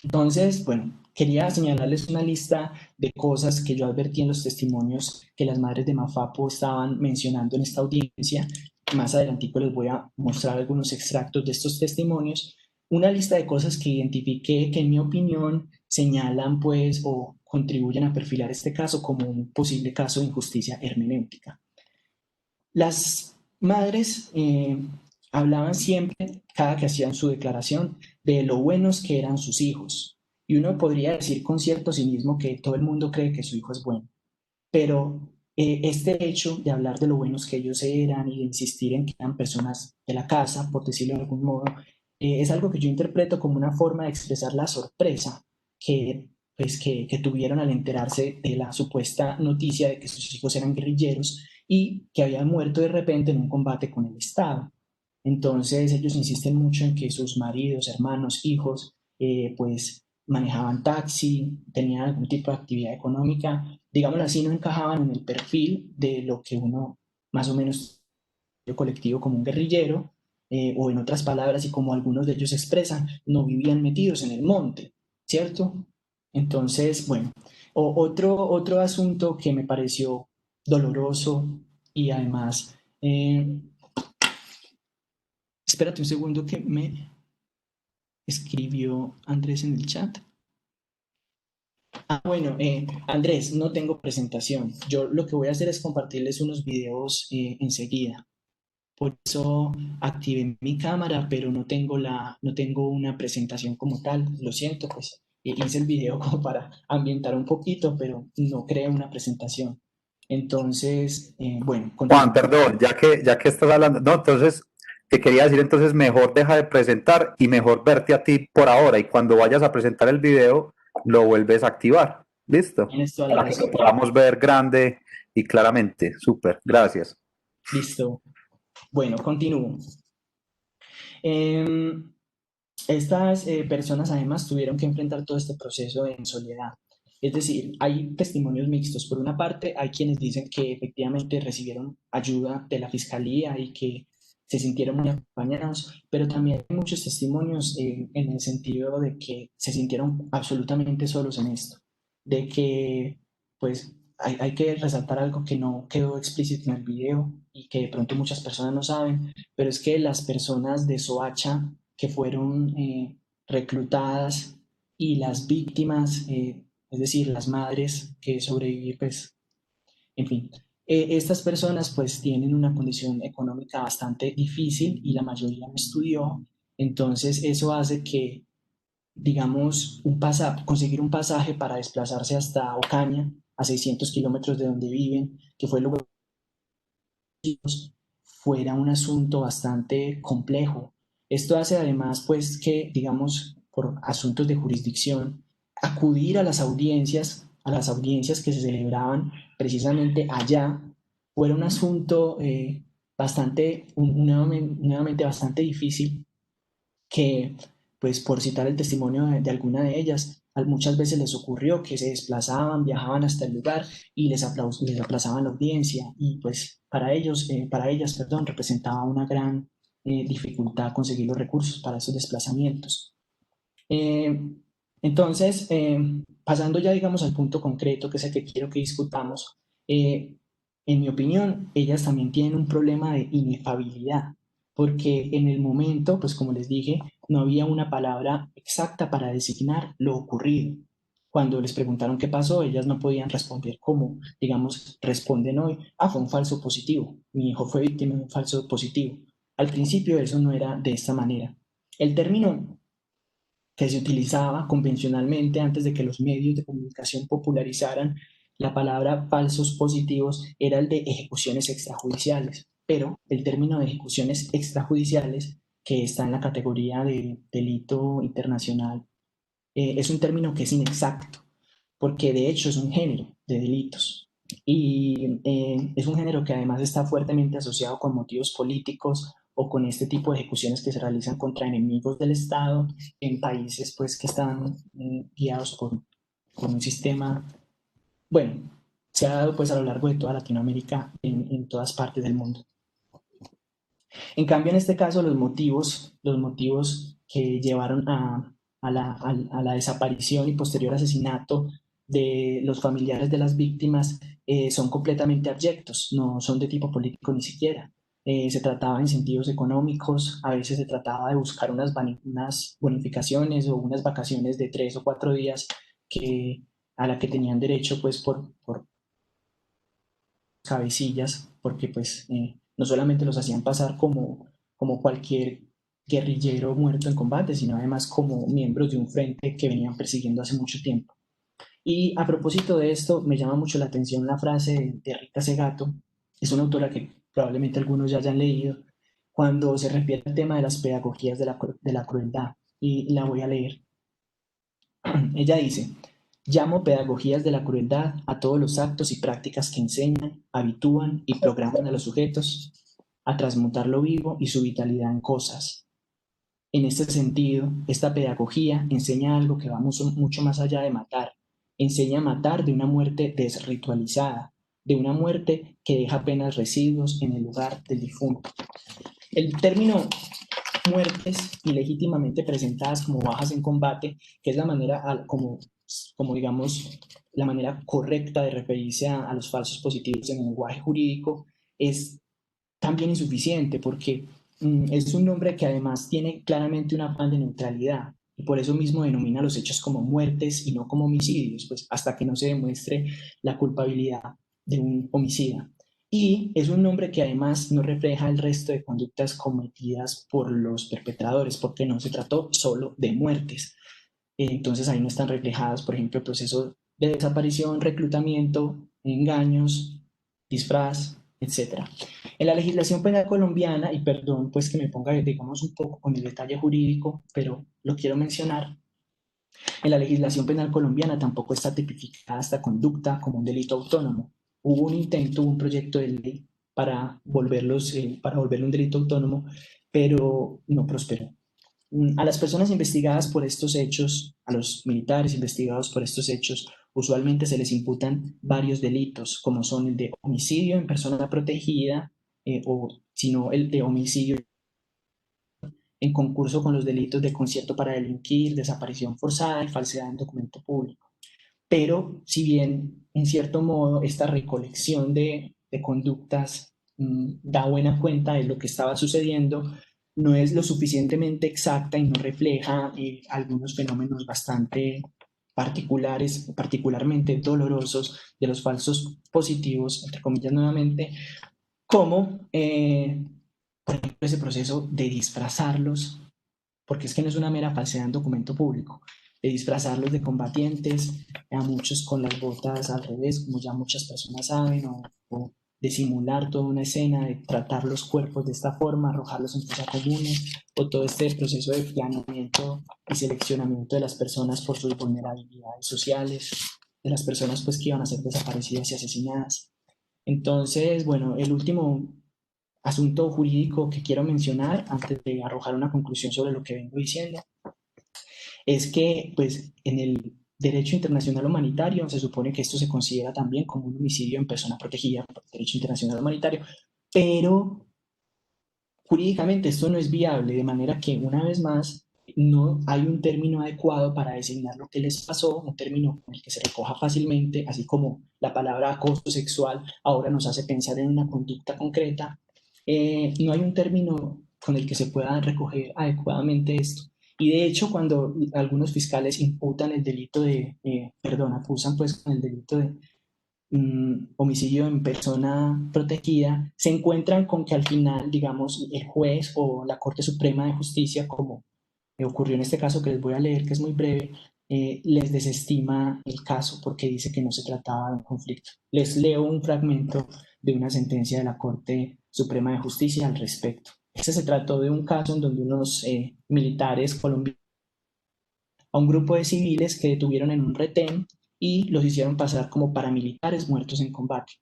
Entonces, bueno, quería señalarles una lista de cosas que yo advertí en los testimonios que las madres de Mafapo estaban mencionando en esta audiencia. Más adelantico les voy a mostrar algunos extractos de estos testimonios. Una lista de cosas que identifiqué que en mi opinión señalan pues o contribuyen a perfilar este caso como un posible caso de injusticia hermenéutica. Las madres hablaban siempre, cada que hacían su declaración, de lo buenos que eran sus hijos. Y uno podría decir con cierto cinismo que todo el mundo cree que su hijo es bueno. Pero este hecho de hablar de lo buenos que ellos eran y de insistir en que eran personas de la casa, por decirlo de algún modo, es algo que yo interpreto como una forma de expresar la sorpresa que pues, que tuvieron al enterarse de la supuesta noticia de que sus hijos eran guerrilleros y que habían muerto de repente en un combate con el Estado. Entonces ellos insisten mucho en que sus maridos, hermanos, hijos, pues manejaban taxi, tenían algún tipo de actividad económica, digámoslo así, no encajaban en el perfil de lo que uno más o menos colectivo como un guerrillero, o en otras palabras, y como algunos de ellos expresan, no vivían metidos en el monte, ¿cierto? Entonces, bueno, otro asunto que me pareció doloroso y además, espérate un segundo que me escribió Andrés en el chat. Bueno, Andrés, no tengo presentación. Yo lo que voy a hacer es compartirles unos videos enseguida. Por eso activé mi cámara, pero no tengo una presentación como tal. Lo siento, pues hice el video como para ambientar un poquito, pero no creé una presentación. Entonces, bueno. Juan, perdón, ya que estás hablando, no, entonces te quería decir, entonces mejor deja de presentar y mejor verte a ti por ahora, y cuando vayas a presentar el video lo vuelves a activar. ¿Listo? Para que lo podamos ver grande y claramente. Súper, gracias. Listo. Bueno, continúo. Estas personas además tuvieron que enfrentar todo este proceso en soledad. Es decir, hay testimonios mixtos. Por una parte, hay quienes dicen que efectivamente recibieron ayuda de la fiscalía y que se sintieron muy acompañados, pero también hay muchos testimonios en el sentido de que se sintieron absolutamente solos en esto, de que pues hay que resaltar algo que no quedó explícito en el video y que de pronto muchas personas no saben, pero es que las personas de Soacha que fueron reclutadas y las víctimas, es decir, las madres que sobrevivieron, pues, en fin, estas personas pues tienen una condición económica bastante difícil y la mayoría no estudió, entonces eso hace que, digamos, conseguir un pasaje para desplazarse hasta Ocaña, a 600 kilómetros de donde viven, que fue el lugar fuera un asunto bastante complejo. Esto hace además pues que, digamos, por asuntos de jurisdicción, acudir a las audiencias que se celebraban precisamente allá, fuera un asunto nuevamente bastante difícil, que, pues por citar el testimonio de alguna de ellas, muchas veces les ocurrió que se desplazaban, viajaban hasta el lugar y les aplazaban la audiencia, y pues para ellas, representaba una gran dificultad conseguir los recursos para esos desplazamientos. Entonces, pasando ya, digamos, al punto concreto, que es el que quiero que discutamos, en mi opinión, ellas también tienen un problema de inefabilidad, porque en el momento, pues como les dije, no había una palabra exacta para designar lo ocurrido. Cuando les preguntaron qué pasó, ellas no podían responder como, digamos, responden hoy, fue un falso positivo, mi hijo fue víctima de un falso positivo. Al principio eso no era de esta manera. El término que se utilizaba convencionalmente antes de que los medios de comunicación popularizaran la palabra falsos positivos era el de ejecuciones extrajudiciales, pero el término de ejecuciones extrajudiciales, que está en la categoría de delito internacional, es un término que es inexacto, porque de hecho es un género de delitos y es un género que además está fuertemente asociado con motivos políticos o con este tipo de ejecuciones que se realizan contra enemigos del Estado en países pues que están guiados por un sistema, bueno, se ha dado pues a lo largo de toda Latinoamérica, en todas partes del mundo. En cambio, en este caso, los motivos que llevaron a la desaparición y posterior asesinato de los familiares de las víctimas son completamente abyectos, no son de tipo político ni siquiera. Se trataba de incentivos económicos, a veces se trataba de buscar unas bonificaciones o unas vacaciones de 3 o 4 días a la que tenían derecho pues por cabecillas, porque pues no solamente los hacían pasar como cualquier guerrillero muerto en combate, sino además como miembros de un frente que venían persiguiendo hace mucho tiempo. Y a propósito de esto, me llama mucho la atención la frase de Rita Segato, es una autora que probablemente algunos ya hayan leído, cuando se refiere al tema de las pedagogías de la crueldad, y la voy a leer. Ella dice: Llamo pedagogías de la crueldad a todos los actos y prácticas que enseñan, habitúan y programan a los sujetos a transmutar lo vivo y su vitalidad en cosas. En este sentido, esta pedagogía enseña algo que va mucho más allá de matar. Enseña a matar de una muerte desritualizada, de una muerte que deja apenas residuos en el lugar del difunto. El término muertes ilegítimamente presentadas como bajas en combate, que es la manera como digamos, la manera correcta de referirse a los falsos positivos en el lenguaje jurídico, es también insuficiente porque es un nombre que además tiene claramente un afán de neutralidad y por eso mismo denomina los hechos como muertes y no como homicidios, pues hasta que no se demuestre la culpabilidad de un homicida. Y es un nombre que además no refleja el resto de conductas cometidas por los perpetradores, porque no se trató solo de muertes. Entonces ahí no están reflejadas, por ejemplo, el proceso de desaparición, reclutamiento, engaños, disfraz, etc. En la legislación penal colombiana, y perdón pues que me ponga, digamos, un poco con el detalle jurídico, pero lo quiero mencionar, en la legislación penal colombiana tampoco está tipificada esta conducta como un delito autónomo. Hubo un intento, un proyecto de ley para volverlo un delito autónomo, pero no prosperó. A las personas investigadas por estos hechos, a los militares investigados por estos hechos, usualmente se les imputan varios delitos, como son el de homicidio en persona protegida, o si no, el de homicidio en concurso con los delitos de concierto para delinquir, desaparición forzada y falsedad en documento público. Pero si bien, en cierto modo, esta recolección de conductas da buena cuenta de lo que estaba sucediendo, no es lo suficientemente exacta y no refleja algunos fenómenos bastante particulares, particularmente dolorosos de los falsos positivos, entre comillas nuevamente, como, por ejemplo, ese proceso de disfrazarlos, porque es que no es una mera falsedad en documento público, de disfrazarlos de combatientes, a muchos con las botas al revés, como ya muchas personas saben, o de simular toda una escena, de tratar los cuerpos de esta forma, arrojarlos en fosas comunes, o todo este proceso de planeamiento y seleccionamiento de las personas por sus vulnerabilidades sociales, de las personas pues que iban a ser desaparecidas y asesinadas. Entonces, bueno, el último asunto jurídico que quiero mencionar antes de arrojar una conclusión sobre lo que vengo diciendo es que pues en el derecho internacional humanitario se supone que esto se considera también como un homicidio en persona protegida por el derecho internacional humanitario, pero jurídicamente esto no es viable, de manera que una vez más no hay un término adecuado para designar lo que les pasó, un término con el que se recoja fácilmente, así como la palabra acoso sexual ahora nos hace pensar en una conducta concreta. No hay un término con el que se pueda recoger adecuadamente esto. Y de hecho, cuando algunos fiscales imputan el delito acusan pues con el delito de homicidio en persona protegida, se encuentran con que al final, digamos, el juez o la Corte Suprema de Justicia, como ocurrió en este caso que les voy a leer, que es muy breve, les desestima el caso porque dice que no se trataba de un conflicto. Les leo un fragmento de una sentencia de la Corte Suprema de Justicia al respecto. Se trató de un caso en donde unos militares colombianos a un grupo de civiles que detuvieron en un retén y los hicieron pasar como paramilitares muertos en combate.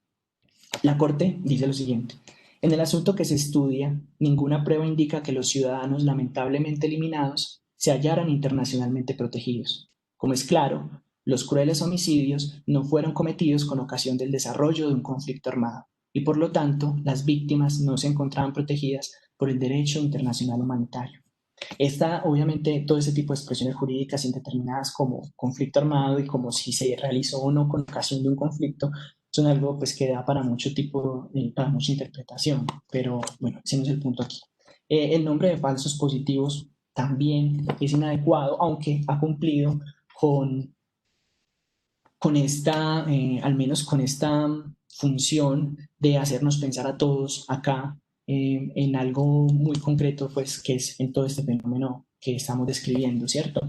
La Corte dice lo siguiente: en el asunto que se estudia, ninguna prueba indica que los ciudadanos lamentablemente eliminados se hallaran internacionalmente protegidos. Como es claro, los crueles homicidios no fueron cometidos con ocasión del desarrollo de un conflicto armado y por lo tanto las víctimas no se encontraban protegidas por el derecho internacional humanitario. Obviamente, todo ese tipo de expresiones jurídicas indeterminadas como conflicto armado y como si se realizó o no con ocasión de un conflicto son algo pues que da para mucha interpretación, pero bueno, ese no es el punto aquí. El nombre de falsos positivos también es inadecuado, aunque ha cumplido con esta, al menos con esta función de hacernos pensar a todos acá en algo muy concreto, pues que es en todo este fenómeno que estamos describiendo, ¿cierto?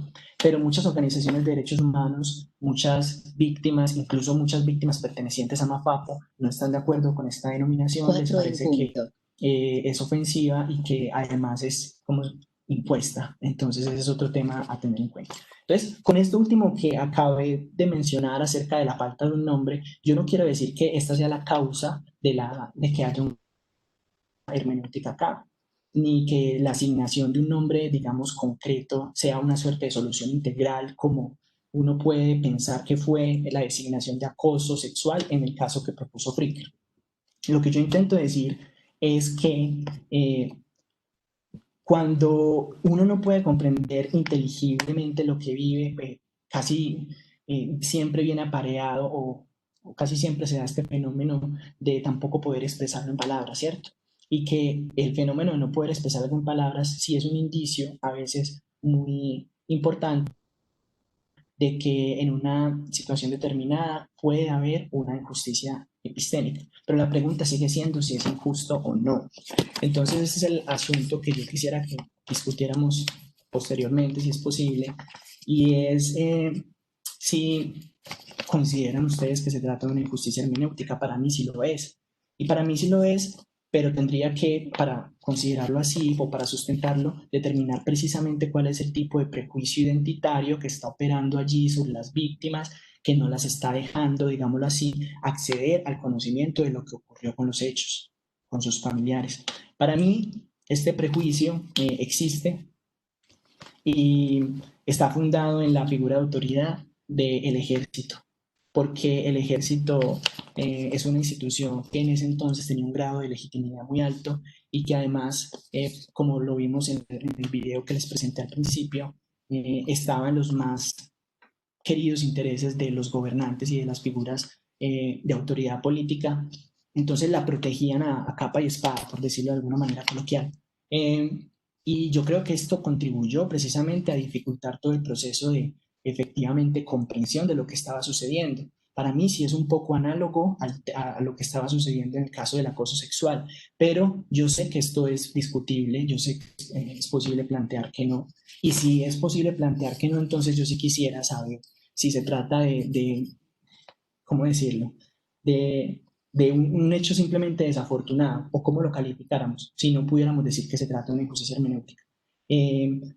Pero muchas organizaciones de derechos humanos, muchas víctimas, incluso muchas víctimas pertenecientes a Mafapo, no están de acuerdo con esta denominación, les parece que es ofensiva y que además es, como impuesta. Entonces ese es otro tema a tener en cuenta. Entonces, con esto último que acabé de mencionar acerca de la falta de un nombre, yo no quiero decir que esta sea la causa de que haya una hermenéutica acá, ni que la asignación de un nombre, digamos, concreto sea una suerte de solución integral como uno puede pensar que fue la designación de acoso sexual en el caso que propuso Fricker. Lo que yo intento decir es que cuando uno no puede comprender inteligiblemente lo que vive, casi siempre viene apareado o casi siempre se da este fenómeno de tampoco poder expresarlo en palabras, ¿cierto? Y que el fenómeno de no poder expresarlo en palabras sí es un indicio a veces muy importante de que en una situación determinada puede haber una injusticia epistémica. Pero la pregunta sigue siendo si es injusto o no. Entonces ese es el asunto que yo quisiera que discutiéramos posteriormente, si es posible, y es si consideran ustedes que se trata de una injusticia hermenéutica. Para mí sí lo es. Y para mí sí lo es, pero tendría que, para considerarlo así o para sustentarlo, determinar precisamente cuál es el tipo de prejuicio identitario que está operando allí sobre las víctimas, que no las está dejando, digámoslo así, acceder al conocimiento de lo que ocurrió con los hechos, con sus familiares. Para mí, este prejuicio existe y está fundado en la figura de autoridad del ejército, porque el ejército es una institución que en ese entonces tenía un grado de legitimidad muy alto y que además, como lo vimos en el video que les presenté al principio, estaba en los más queridos intereses de los gobernantes y de las figuras de autoridad política. Entonces la protegían a capa y espada, por decirlo de alguna manera coloquial. Y yo creo que esto contribuyó precisamente a dificultar todo el proceso de efectivamente comprensión de lo que estaba sucediendo. Para mí sí es un poco análogo a lo que estaba sucediendo en el caso del acoso sexual, pero yo sé que esto es discutible, yo sé que es posible plantear que no, y si es posible plantear que no, entonces yo sí quisiera saber si se trata ¿cómo decirlo?, de un hecho simplemente desafortunado, o cómo lo calificáramos, si no pudiéramos decir que se trata de una injusticia hermenéutica.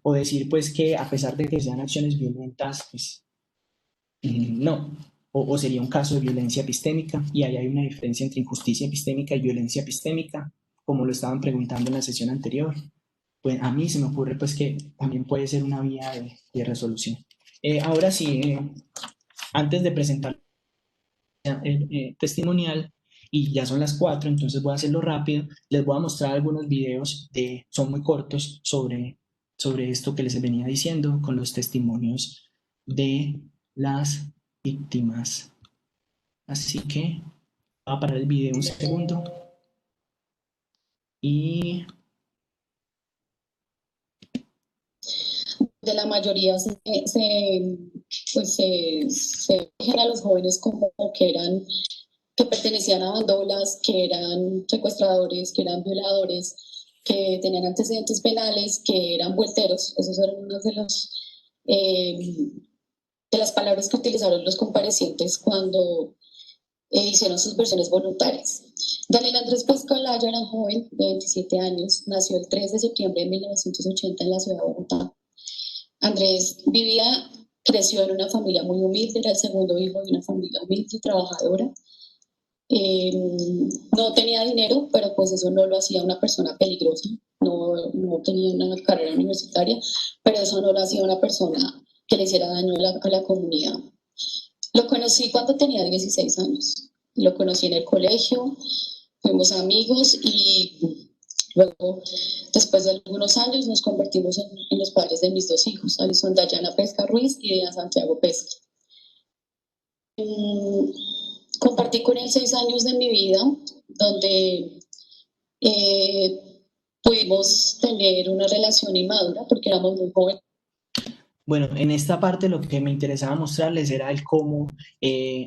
O decir, pues, que a pesar de que sean acciones violentas, pues, no. O sería un caso de violencia epistémica, y ahí hay una diferencia entre injusticia epistémica y violencia epistémica, como lo estaban preguntando en la sesión anterior. Pues a mí se me ocurre, pues, que también puede ser una vía de resolución. Ahora sí, antes de presentar el testimonial, y ya son las 4, entonces voy a hacerlo rápido, les voy a mostrar algunos videos, son muy cortos, sobre esto que les venía diciendo, con los testimonios de las víctimas. Así que voy a parar el video un segundo. Y de la mayoría se dejan a los jóvenes como que pertenecían a bandolas, que eran secuestradores, que eran violadores, que tenían antecedentes penales, que eran vuelteros. Esas eran unas de las palabras que utilizaron los comparecientes cuando hicieron sus versiones voluntarias. Daniel Andrés Pescolaya era un joven de 27 años, nació el 3 de septiembre de 1980 en la ciudad de Bogotá. Andrés creció en una familia muy humilde, era el segundo hijo de una familia humilde y trabajadora. No tenía dinero, pero pues eso no lo hacía una persona peligrosa, no tenía una carrera universitaria, pero eso no lo hacía una persona que le hiciera daño a la comunidad. Lo conocí cuando tenía 16 años, lo conocí en el colegio, fuimos amigos y luego, después de algunos años, nos convertimos en los padres de mis dos hijos, Alison Dayana Pesca Ruiz y Dina Santiago Pesca. Compartí con él 6 años de mi vida, donde pudimos tener una relación inmadura porque éramos muy jóvenes. Bueno, en esta parte lo que me interesaba mostrarles era el cómo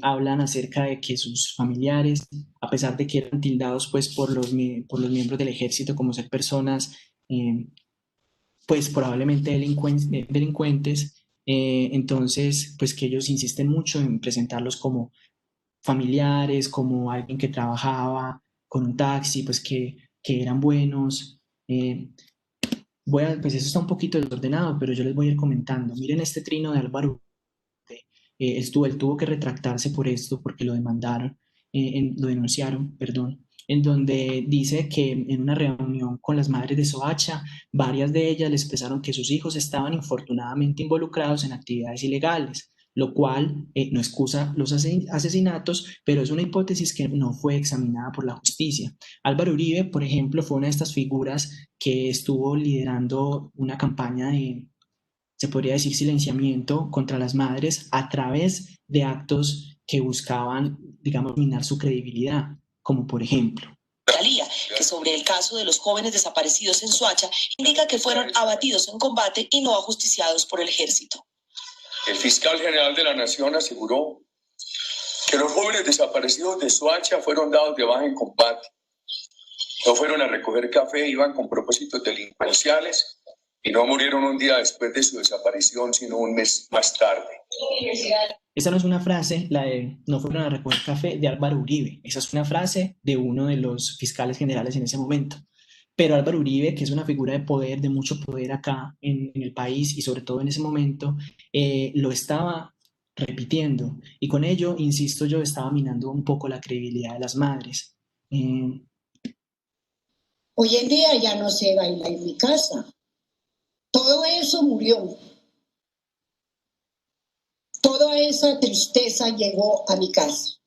hablan acerca de que sus familiares, a pesar de que eran tildados pues, por los miembros del ejército como ser personas pues probablemente delincuentes, entonces pues que ellos insisten mucho en presentarlos como familiares, como alguien que trabajaba con un taxi, pues que eran buenos. pues eso está un poquito desordenado, pero yo les voy a ir comentando. Miren este trino de Álvaro. Él tuvo que retractarse por esto porque lo demandaron, lo denunciaron, perdón, en donde dice que en una reunión con las madres de Soacha, varias de ellas le expresaron que sus hijos estaban infortunadamente involucrados en actividades ilegales, lo cual no excusa los asesinatos, pero es una hipótesis que no fue examinada por la justicia. Álvaro Uribe, por ejemplo, fue una de estas figuras que estuvo liderando una campaña de, se podría decir, silenciamiento contra las madres a través de actos que buscaban, digamos, minar su credibilidad, como por ejemplo. Que sobre el caso de los jóvenes desaparecidos en Soacha indica que fueron abatidos en combate y no ajusticiados por el ejército. El fiscal general de la Nación aseguró que los jóvenes desaparecidos de Soacha fueron dados de baja en combate. No fueron a recoger café, iban con propósitos delincuenciales y no murieron un día después de su desaparición, sino un mes más tarde. Esa no es una frase, la de no fueron a recoger café, de Álvaro Uribe. Esa es una frase de uno de los fiscales generales en ese momento. Pero Álvaro Uribe, que es una figura de poder, de mucho poder acá en el país y sobre todo en ese momento, lo estaba repitiendo. Y con ello, insisto yo, estaba minando un poco la credibilidad de las madres. Hoy en día ya no se baila en mi casa. Todo eso murió. Toda esa tristeza llegó a mi casa.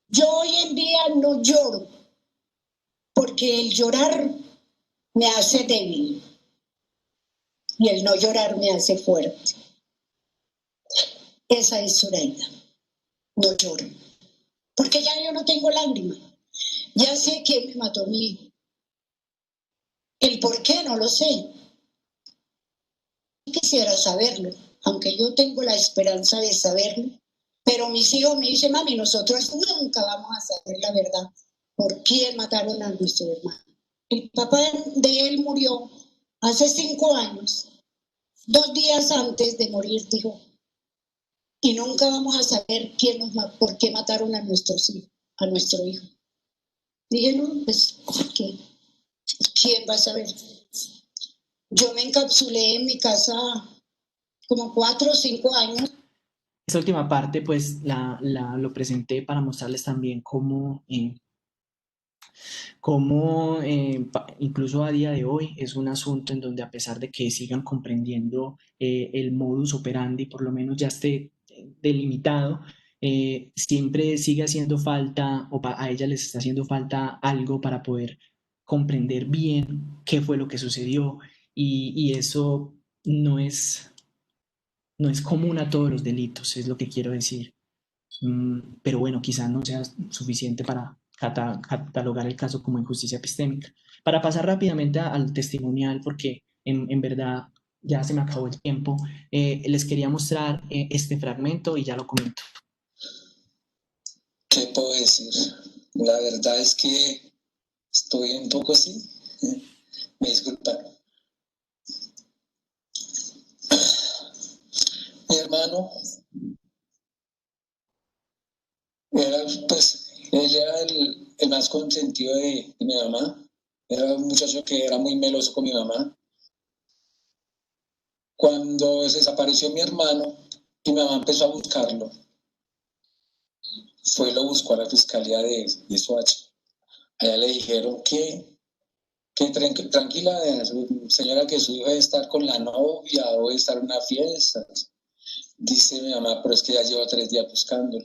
Yo hoy en día no lloro, porque el llorar me hace débil y el no llorar me hace fuerte. Esa es Zoraida. No lloro, porque ya yo no tengo lágrimas. Ya sé quién me mató a mi hijo. El por qué no lo sé. Quisiera saberlo, aunque yo tengo la esperanza de saberlo, pero mis hijos me dicen, mami, nosotros nunca vamos a saber la verdad por quién mataron a nuestro hermano. El papá de él murió hace 5 años, 2 días antes de morir, dijo, y nunca vamos a saber por qué mataron a nuestro hijo. Dije, no, pues, ¿quién va a saber? Yo me encapsulé en mi casa como 4 o 5 años. Esta última parte, pues, lo presenté para mostrarles también cómo incluso a día de hoy es un asunto en donde, a pesar de que sigan comprendiendo el modus operandi, por lo menos ya esté delimitado, siempre sigue haciendo falta, o a ella les está haciendo falta algo para poder comprender bien qué fue lo que sucedió, y eso no es común a todos los delitos, es lo que quiero decir. Pero bueno, quizás no sea suficiente para catalogar el caso como injusticia epistémica. Para pasar rápidamente al testimonial, porque en verdad ya se me acabó el tiempo, les quería mostrar este fragmento y ya lo comento. ¿Qué puedo decir? La verdad es que estoy un poco así. Me disculpan. Mi hermano era, pues, él era el más consentido de mi mamá. Era un muchacho que era muy meloso con mi mamá. Cuando se desapareció mi hermano, mi mamá empezó a buscarlo. Lo buscó a la fiscalía de Soacha. Allá le dijeron que tranquila, señora, que su hijo debe estar con la novia o debe estar en una fiesta. Dice mi mamá, pero es que ya lleva 3 días buscándolo.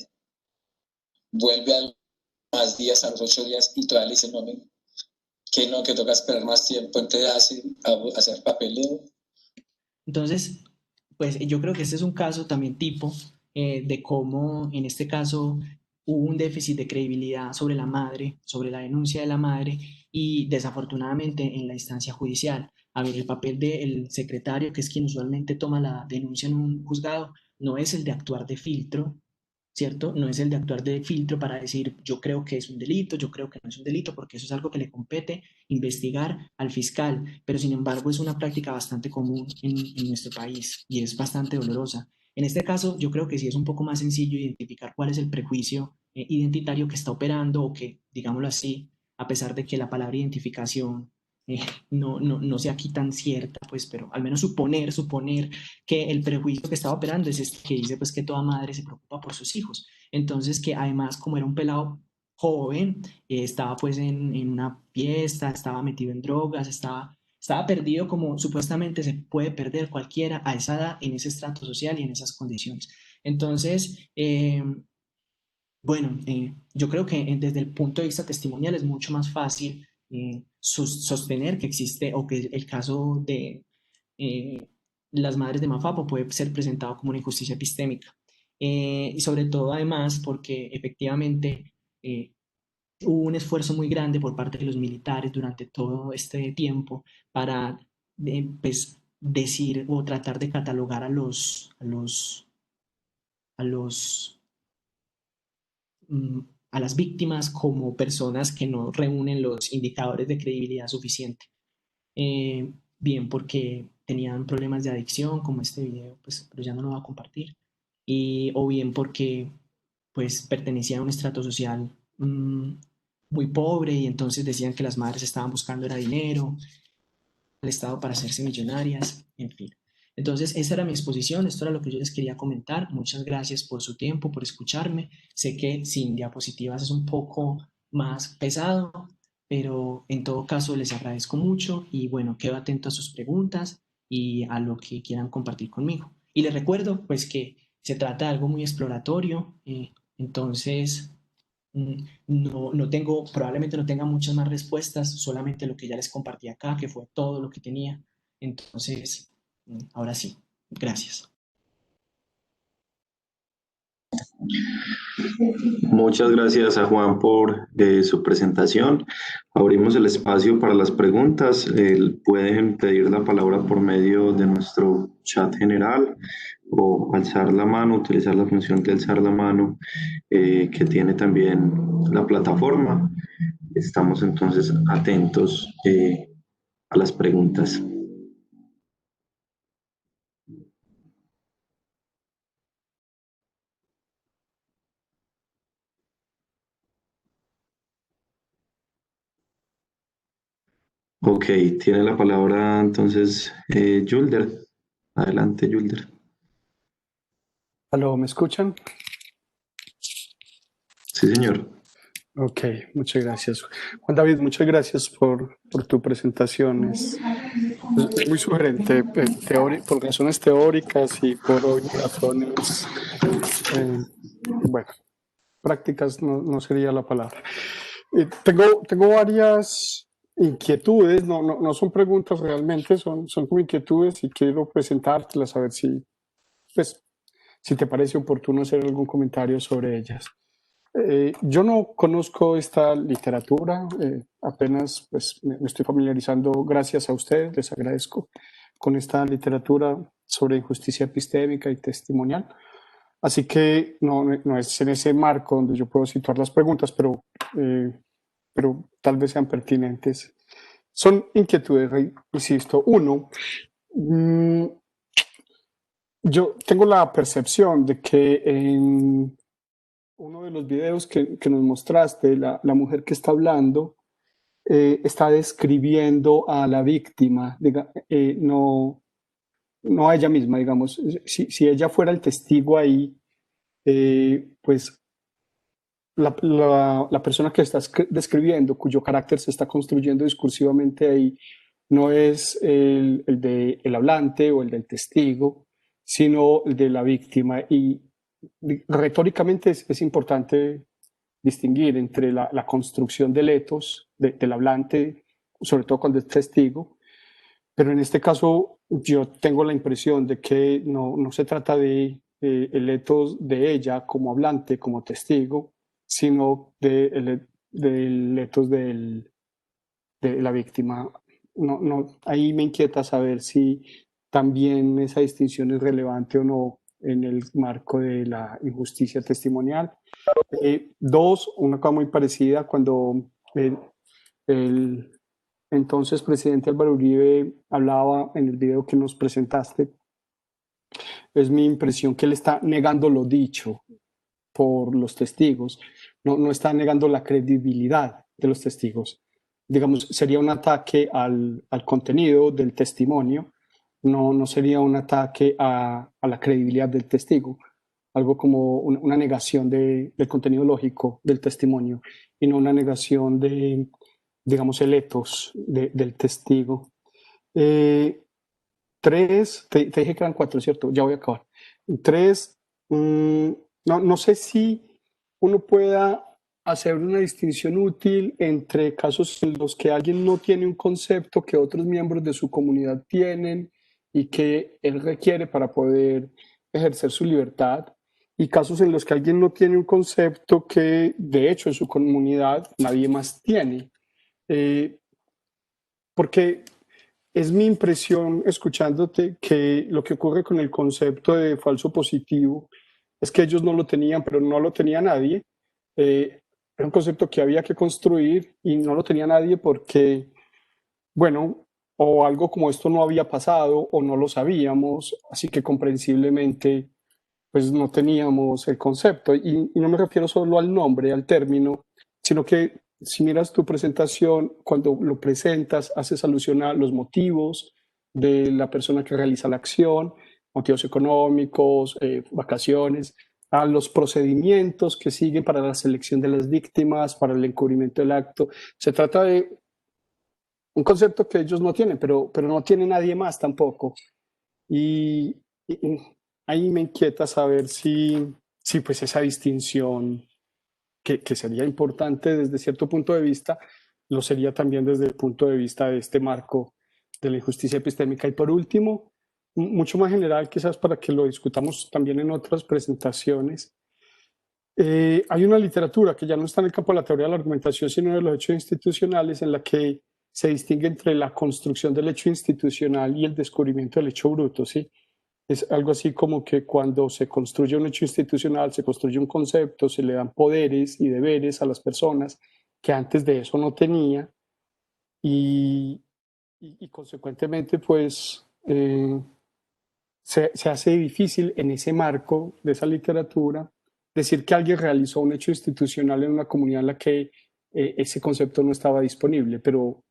Vuelve a más días, a los 8 días, y todavía le dice no, que toca esperar más tiempo, entonces hacer papeleo. Entonces, pues yo creo que este es un caso también tipo de cómo en este caso hubo un déficit de credibilidad sobre la madre, sobre la denuncia de la madre, y desafortunadamente en la instancia judicial. A ver, el papel del secretario, que es quien usualmente toma la denuncia en un juzgado, no es el de actuar de filtro, ¿cierto? No es el de actuar de filtro para decir yo creo que es un delito, yo creo que no es un delito, porque eso es algo que le compete investigar al fiscal, pero sin embargo es una práctica bastante común en nuestro país y es bastante dolorosa. En este caso yo creo que sí es un poco más sencillo identificar cuál es el prejuicio identitario que está operando, o que, digámoslo así, a pesar de que la palabra identificación no sea aquí tan cierta, pues, pero al menos suponer que el prejuicio que estaba operando es este que dice pues que toda madre se preocupa por sus hijos. Entonces que además como era un pelado joven, estaba pues en una fiesta, estaba metido en drogas, estaba perdido como supuestamente se puede perder cualquiera a esa edad, en ese estrato social y en esas condiciones. Entonces, bueno, yo creo que desde el punto de vista testimonial es mucho más fácil sostener que existe o que el caso de eh, las madres de Mafapo puede ser presentado como una injusticia epistémica. Y sobre todo además porque efectivamente hubo un esfuerzo muy grande por parte de los militares durante todo este tiempo para pues, decir o tratar de catalogar a los a las víctimas como personas que no reúnen los indicadores de credibilidad suficiente. Bien porque tenían problemas de adicción, como este video, pues, pero ya no lo voy a compartir, o bien porque pues pertenecían a un estrato social muy pobre y entonces decían que las madres estaban buscando era dinero, al Estado para hacerse millonarias, en fin. Entonces, esa era mi exposición, esto era lo que yo les quería comentar. Muchas gracias por su tiempo, por escucharme. Sé que sin diapositivas es un poco más pesado, pero en todo caso les agradezco mucho y bueno, quedo atento a sus preguntas y a lo que quieran compartir conmigo. Y les recuerdo pues que se trata de algo muy exploratorio, entonces no tengo, probablemente no tenga muchas más respuestas, solamente lo que ya les compartí acá, que fue todo lo que tenía. Entonces, ahora sí, gracias. Muchas gracias a Juan por su presentación. Abrimos el espacio para las preguntas. Pueden pedir la palabra por medio de nuestro chat general o alzar la mano, utilizar la función de alzar la mano que tiene también la plataforma. Estamos entonces atentos a las preguntas. Ok, tiene la palabra entonces Yulder. Adelante, Yulder. ¿Aló, me escuchan? Sí, señor. Ok, muchas gracias. Juan David, muchas gracias por tu presentación. Es muy sugerente por razones teóricas y por razones, bueno, prácticas no sería la palabra. Tengo varias inquietudes, no son preguntas realmente, son como inquietudes y quiero presentártelas a ver si te parece oportuno hacer algún comentario sobre ellas. Yo no conozco esta literatura, apenas pues, me estoy familiarizando, gracias a ustedes, les agradezco, con esta literatura sobre injusticia epistémica y testimonial. Así que no es en ese marco donde yo puedo situar las preguntas, pero tal vez sean pertinentes. Son inquietudes, insisto. Uno, yo tengo la percepción de que en uno de los videos que nos mostraste, la mujer que está hablando está describiendo a la víctima, no a ella misma, digamos. Si ella fuera el testigo ahí, pues la persona que está describiendo, cuyo carácter se está construyendo discursivamente ahí, no es el del hablante o el del testigo, sino el de la víctima. Y retóricamente es importante distinguir entre la construcción del etos, del hablante, sobre todo cuando es testigo, pero en este caso yo tengo la impresión de que no se trata de el etos de ella como hablante, como testigo, sino del etos de la víctima. Ahí me inquieta saber si también esa distinción es relevante o no en el marco de la injusticia testimonial. Dos, una cosa muy parecida cuando el entonces presidente Álvaro Uribe hablaba en el video que nos presentaste, es mi impresión que él está negando lo dicho por los testigos, no está negando la credibilidad de los testigos, digamos, sería un ataque al contenido del testimonio, no sería un ataque a la credibilidad del testigo, algo como una negación del contenido lógico del testimonio y no una negación de, digamos, el ethos del testigo. Tres, te dije que eran cuatro, ¿cierto? Ya voy a acabar. Tres, no sé si uno pueda hacer una distinción útil entre casos en los que alguien no tiene un concepto que otros miembros de su comunidad tienen y que él requiere para poder ejercer su libertad, y casos en los que alguien no tiene un concepto que de hecho en su comunidad nadie más tiene. Porque es mi impresión, escuchándote, que lo que ocurre con el concepto de falso positivo es que ellos no lo tenían, pero no lo tenía nadie. Era un concepto que había que construir y no lo tenía nadie porque, bueno, o algo como esto no había pasado o no lo sabíamos, así que comprensiblemente pues no teníamos el concepto. Y no me refiero solo al nombre, al término, sino que si miras tu presentación, cuando lo presentas, haces alusión a los motivos de la persona que realiza la acción, motivos económicos, vacaciones, a los procedimientos que siguen para la selección de las víctimas, para el encubrimiento del acto. Se trata de un concepto que ellos no tienen, pero no tiene nadie más tampoco. Y ahí me inquieta saber si pues esa distinción que sería importante desde cierto punto de vista, lo sería también desde el punto de vista de este marco de la injusticia epistémica. Y por último, mucho más general, quizás para que lo discutamos también en otras presentaciones, hay una literatura que ya no está en el campo de la teoría de la argumentación, sino de los hechos institucionales, en la que se distingue entre la construcción del hecho institucional y el descubrimiento del hecho bruto, ¿sí? Es algo así como que cuando se construye un hecho institucional, se construye un concepto, se le dan poderes y deberes a las personas que antes de eso no tenía, y consecuentemente pues se hace difícil en ese marco de esa literatura decir que alguien realizó un hecho institucional en una comunidad en la que ese concepto no estaba disponible, pero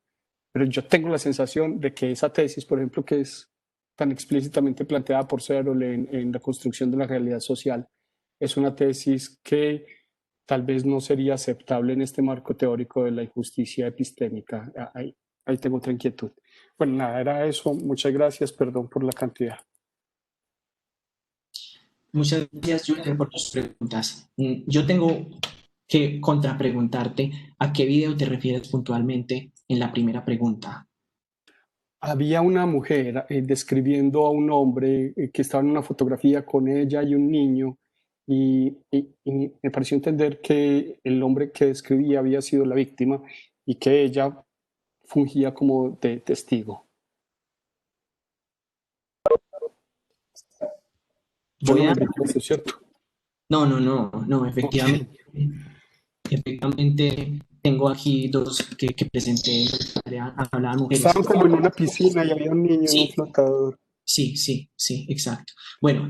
yo tengo la sensación de que esa tesis, por ejemplo, que es tan explícitamente planteada por Searle en la construcción de la realidad social, es una tesis que tal vez no sería aceptable en este marco teórico de la injusticia epistémica. Ahí tengo otra inquietud. Bueno, nada, era eso. Muchas gracias, perdón por la cantidad. Muchas gracias, Julian, por tus preguntas. Yo tengo que contrapreguntarte a qué video te refieres puntualmente en la primera pregunta. Había una mujer describiendo a un hombre que estaba en una fotografía con ella y un niño, y me pareció entender que el hombre que describía había sido la víctima y que ella fungía como de testigo. Yo no me grité eso, ¿cierto? No, efectivamente. Efectivamente, tengo aquí dos que presenté, hablaban mujeres. Estaban como en una piscina y había un niño en un flotador. Sí, exacto. Bueno,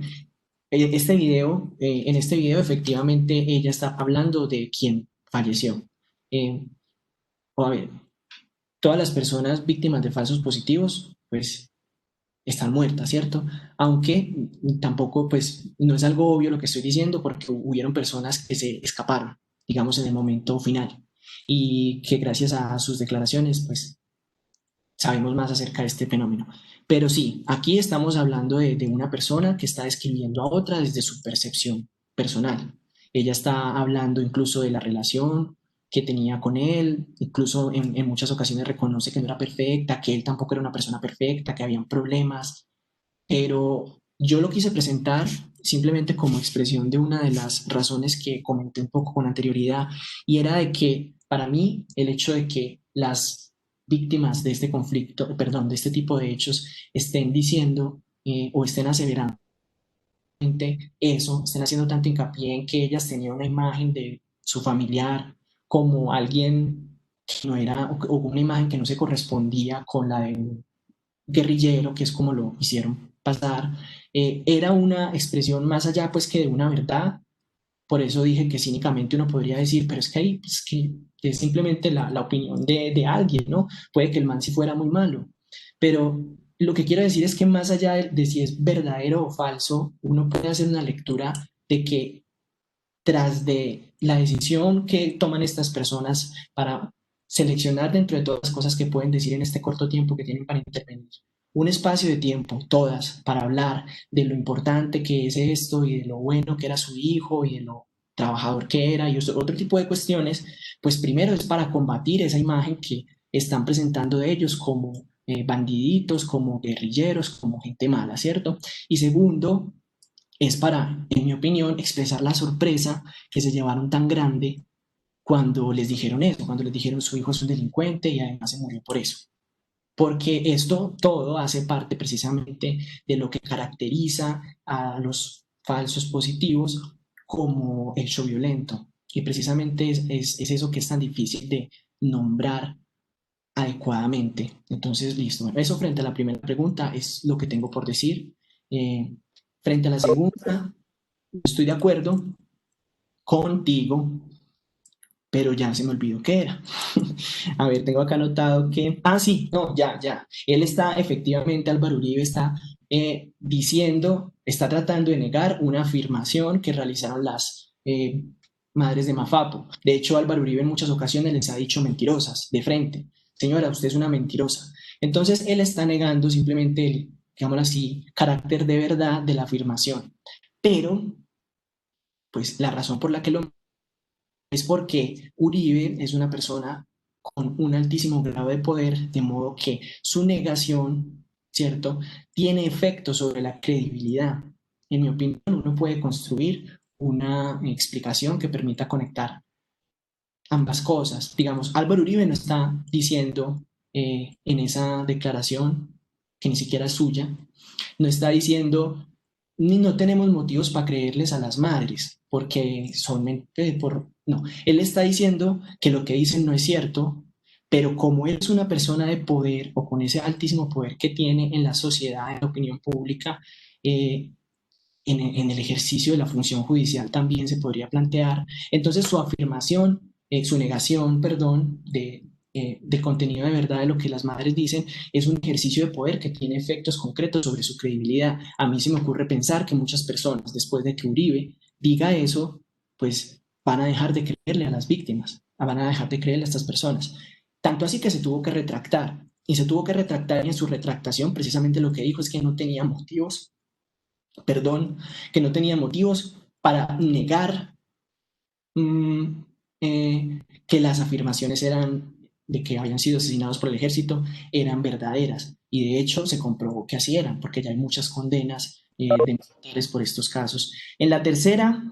en este video efectivamente ella está hablando de quien falleció. A ver, todas las personas víctimas de falsos positivos, pues, están muertas, ¿cierto? Aunque tampoco, pues, no es algo obvio lo que estoy diciendo, porque hubieron personas que se escaparon, digamos, en el momento final, y que gracias a sus declaraciones, pues, sabemos más acerca de este fenómeno. Pero sí, aquí estamos hablando de una persona que está describiendo a otra desde su percepción personal. Ella está hablando incluso de la relación que tenía con él, incluso en muchas ocasiones reconoce que no era perfecta, que él tampoco era una persona perfecta, que habían problemas, pero yo lo quise presentar simplemente como expresión de una de las razones que comenté un poco con anterioridad, y era de que para mí el hecho de que las víctimas de este conflicto, de este tipo de hechos, estén diciendo o estén aseverando eso, estén haciendo tanto hincapié en que ellas tenían una imagen de su familiar como alguien que no era, o una imagen que no se correspondía con la de un guerrillero, que es como lo hicieron pasar, era una expresión más allá pues que de una verdad, Por eso dije que cínicamente uno podría decir, pero es que ahí es, que es simplemente la opinión de alguien, ¿no? Puede que el man sí fuera muy malo, pero lo que quiero decir es que más allá de si es verdadero o falso, uno puede hacer una lectura de que tras de la decisión que toman estas personas para seleccionar dentro de todas las cosas que pueden decir en este corto tiempo que tienen para intervenir, un espacio de tiempo, todas, para hablar de lo importante que es esto y de lo bueno que era su hijo y de lo trabajador que era y otro tipo de cuestiones, pues primero es para combatir esa imagen que están presentando de ellos como bandiditos, como guerrilleros, como gente mala, ¿cierto? Y segundo, es para, en mi opinión, expresar la sorpresa que se llevaron tan grande cuando les dijeron eso, cuando les dijeron su hijo es un delincuente y además se murió por eso. Porque esto todo hace parte precisamente de lo que caracteriza a los falsos positivos como hecho violento. Y precisamente es eso que es tan difícil de nombrar adecuadamente. Entonces, listo. Bueno, eso frente a la primera pregunta es lo que tengo por decir. Frente a la segunda, estoy de acuerdo contigo, pero ya se me olvidó qué era. A ver, tengo acá anotado que... Ah, sí, no, ya. Él está, efectivamente, Álvaro Uribe está diciendo, está tratando de negar una afirmación que realizaron las madres de Mafapo. De hecho, Álvaro Uribe en muchas ocasiones les ha dicho mentirosas, de frente. Señora, usted es una mentirosa. Entonces, él está negando simplemente el, digámoslo así, carácter de verdad de la afirmación. Pero, pues, la razón por la que lo es porque Uribe es una persona con un altísimo grado de poder, de modo que su negación, ¿cierto?, tiene efecto sobre la credibilidad. En mi opinión, uno puede construir una explicación que permita conectar ambas cosas. Digamos, Álvaro Uribe no está diciendo en esa declaración, que ni siquiera es suya, no está diciendo, ni no tenemos motivos para creerles a las madres, porque son no, él está diciendo que lo que dicen no es cierto, pero como él es una persona de poder o con ese altísimo poder que tiene en la sociedad, en la opinión pública, en el ejercicio de la función judicial también se podría plantear. Entonces su afirmación, su negación, perdón, del contenido de verdad de lo que las madres dicen es un ejercicio de poder que tiene efectos concretos sobre su credibilidad. A mí se me ocurre pensar que muchas personas, después de que Uribe diga eso, pues van a dejar de creerle a las víctimas, van a dejar de creerle a estas personas. Tanto así que se tuvo que retractar. Y se tuvo que retractar y en su retractación precisamente lo que dijo es que no tenía motivos, que no tenía motivos para negar que las afirmaciones eran de que habían sido asesinados por el ejército eran verdaderas. Y de hecho se comprobó que así eran, porque ya hay muchas condenas de militares por estos casos. En la tercera,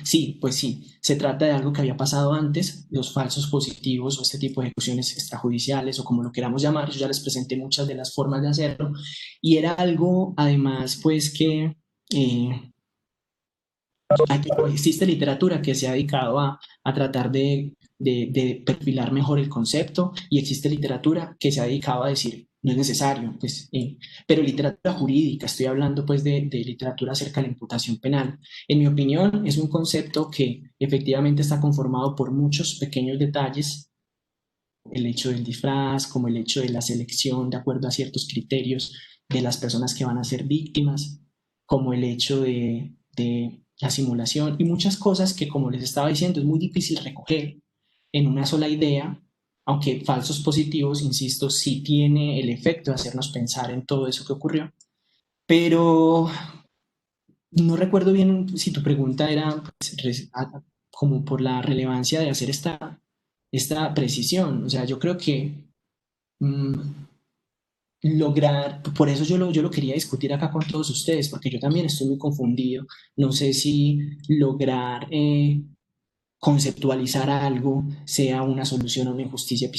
sí, pues sí, se trata de algo que había pasado antes, los falsos positivos o este tipo de ejecuciones extrajudiciales o como lo queramos llamar. Yo ya les presenté muchas de las formas de hacerlo y era algo además pues que existe literatura que se ha dedicado a tratar de perfilar mejor el concepto y existe literatura que se ha dedicado a decir no es necesario, pues, pero literatura jurídica, estoy hablando pues de literatura acerca de la imputación penal. En mi opinión es un concepto que efectivamente está conformado por muchos pequeños detalles, el hecho del disfraz, como el hecho de la selección de acuerdo a ciertos criterios de las personas que van a ser víctimas, como el hecho de la simulación y muchas cosas que, como les estaba diciendo, es muy difícil recoger en una sola idea, aunque falsos positivos, insisto, sí tiene el efecto de hacernos pensar en todo eso que ocurrió. Pero no recuerdo bien si tu pregunta era pues, como por la relevancia de hacer esta precisión. O sea, yo creo que lograr, por eso yo lo quería discutir acá con todos ustedes, porque yo también estoy muy confundido. No sé si lograr conceptualizar algo sea una solución a una injusticia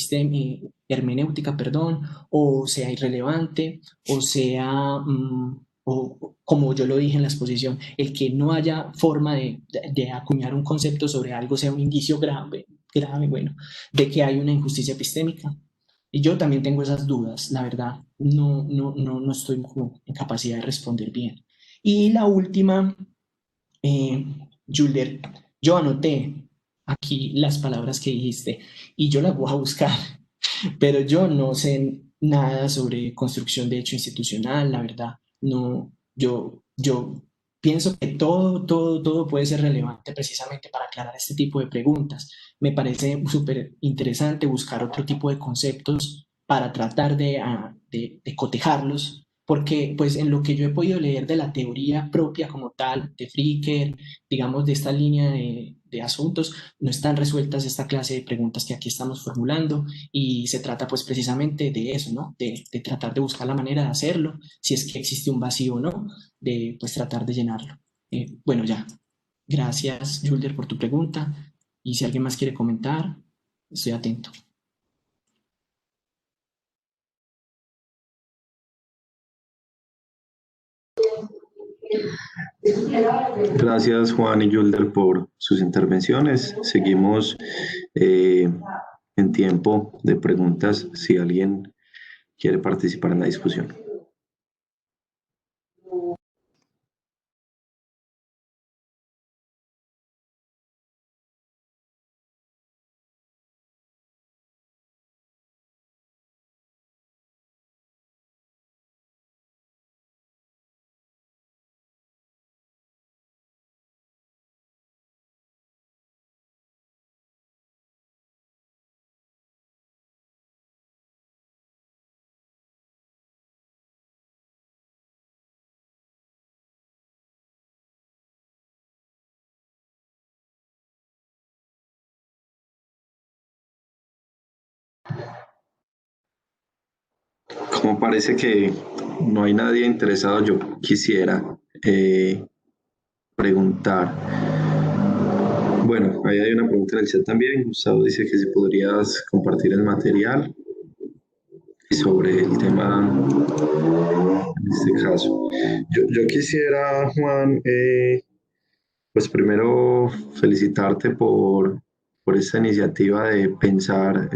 hermenéutica, perdón, o sea irrelevante, o sea, o como yo lo dije en la exposición, el que no haya forma de acuñar un concepto sobre algo sea un indicio grave, bueno, de que hay una injusticia epistémica. Y yo también tengo esas dudas, la verdad, no estoy en capacidad de responder bien. Y la última Julder, yo anoté aquí las palabras que dijiste y yo las voy a buscar, pero yo no sé nada sobre construcción de hecho institucional, la verdad. No, yo pienso que todo puede ser relevante precisamente para aclarar este tipo de preguntas. Me parece súper interesante buscar otro tipo de conceptos para tratar de cotejarlos, porque pues en lo que yo he podido leer de la teoría propia como tal, de Fricker, digamos, de esta línea de asuntos, no están resueltas esta clase de preguntas que aquí estamos formulando y se trata pues precisamente de eso, ¿no? De tratar de buscar la manera de hacerlo, si es que existe un vacío o no, de pues tratar de llenarlo. Bueno, ya. Gracias, Julder, por tu pregunta. Y si alguien más quiere comentar, estoy atento. Gracias Juan y Julder por sus intervenciones. Seguimos en tiempo de preguntas si alguien quiere participar en la discusión. Como parece que no hay nadie interesado, yo quisiera preguntar. Bueno, ahí hay una pregunta en el chat también. Gustavo dice que si podrías compartir el material y sobre el tema en este caso. Yo quisiera, Juan, pues primero felicitarte por esta iniciativa de pensar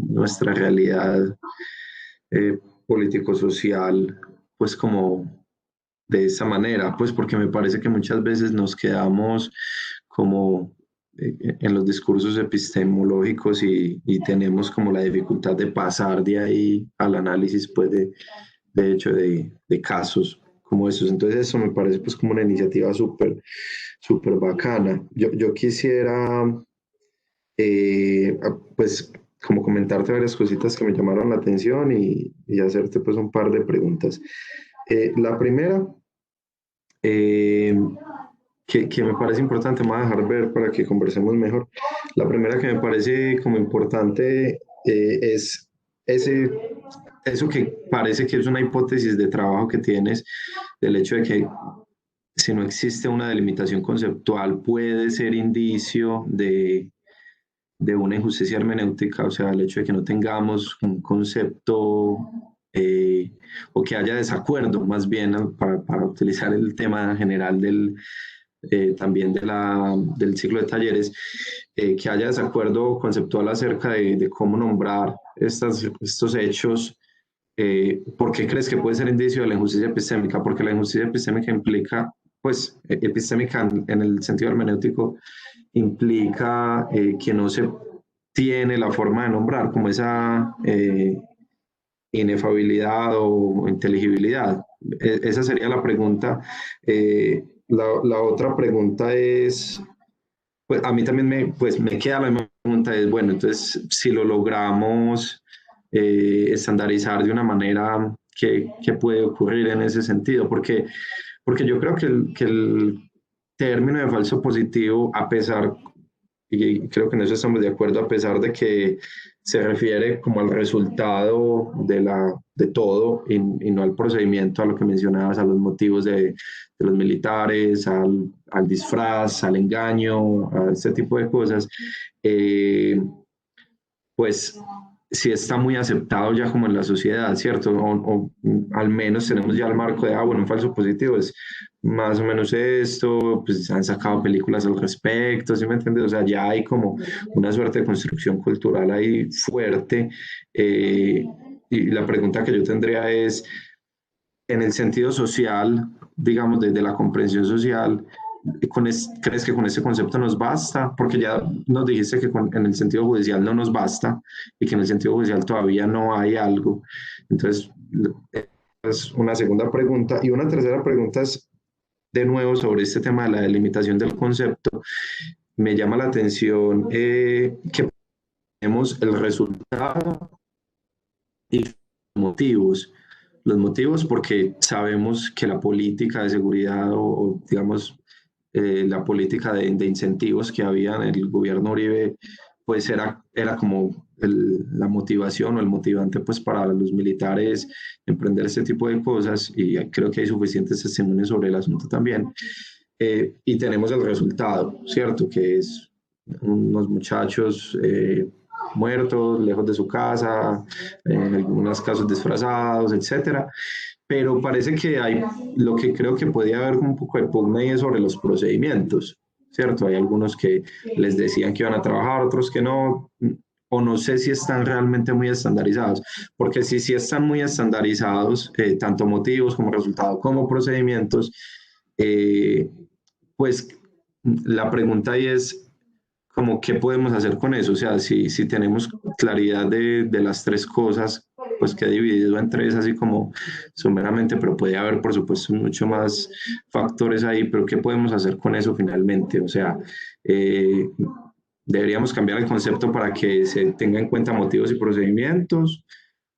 nuestra realidad político-social, pues como de esa manera, pues porque me parece que muchas veces nos quedamos como en los discursos epistemológicos y tenemos como la dificultad de pasar de ahí al análisis, pues de hecho de casos como esos. Entonces eso me parece pues como una iniciativa súper bacana. Yo quisiera pues como comentarte varias cositas que me llamaron la atención y hacerte pues un par de preguntas. La primera, que me parece importante, me voy a dejar ver para que conversemos mejor. La primera que me parece como importante es eso que parece que es una hipótesis de trabajo que tienes, del hecho de que si no existe una delimitación conceptual puede ser indicio de una injusticia hermenéutica, o sea, el hecho de que no tengamos un concepto o que haya desacuerdo, más bien, para utilizar el tema general también del ciclo de talleres, que haya desacuerdo conceptual acerca de cómo nombrar estos hechos. ¿Por qué crees que puede ser indicio de la injusticia epistémica? Porque la injusticia epistémica implica, pues, epistémica en el sentido hermenéutico, implica que no se tiene la forma de nombrar, como esa inefabilidad o inteligibilidad. Esa sería la pregunta. La otra pregunta es, pues a mí también me queda la misma pregunta, es, bueno, entonces si lo logramos estandarizar de una manera, ¿qué puede ocurrir en ese sentido? Porque yo creo que el término de falso positivo, a pesar, y creo que en eso estamos de acuerdo, a pesar de que se refiere como al resultado de todo y no al procedimiento, a lo que mencionabas, a los motivos de los militares, al disfraz, al engaño, a este tipo de cosas, pues sí está muy aceptado ya como en la sociedad, ¿cierto? O al menos tenemos ya el marco de, bueno, un falso positivo es más o menos esto, pues han sacado películas al respecto, ¿sí me entiendes? O sea, ya hay como una suerte de construcción cultural ahí fuerte. Y la pregunta que yo tendría es, en el sentido social, digamos, desde la comprensión social, ¿crees que con ese concepto nos basta? Porque ya nos dijiste que en el sentido judicial no nos basta y que en el sentido judicial todavía no hay algo. Entonces, es una segunda pregunta. Y una tercera pregunta es, de nuevo, sobre este tema de la delimitación del concepto. Me llama la atención que tenemos el resultado y motivos. Los motivos porque sabemos que la política de seguridad o digamos, la política de incentivos que había en el gobierno Uribe, pues era como la motivación o el motivante pues para los militares emprender este tipo de cosas, y creo que hay suficientes testimonios sobre el asunto también. Y tenemos el resultado, ¿cierto? Que es unos muchachos muertos, lejos de su casa, en algunos casos disfrazados, etcétera. Pero parece que hay, lo que creo que podía haber un poco de pugna ahí es sobre los procedimientos, ¿cierto? Hay algunos que les decían que iban a trabajar, otros que no, o no sé si están realmente muy estandarizados, porque si están muy estandarizados, tanto motivos como resultado como procedimientos, pues la pregunta ahí es como qué podemos hacer con eso. O sea, si tenemos claridad de las tres cosas, pues que he dividido en tres así como someramente, pero puede haber por supuesto mucho más factores ahí, pero qué podemos hacer con eso finalmente. O sea, deberíamos cambiar el concepto para que se tenga en cuenta motivos y procedimientos,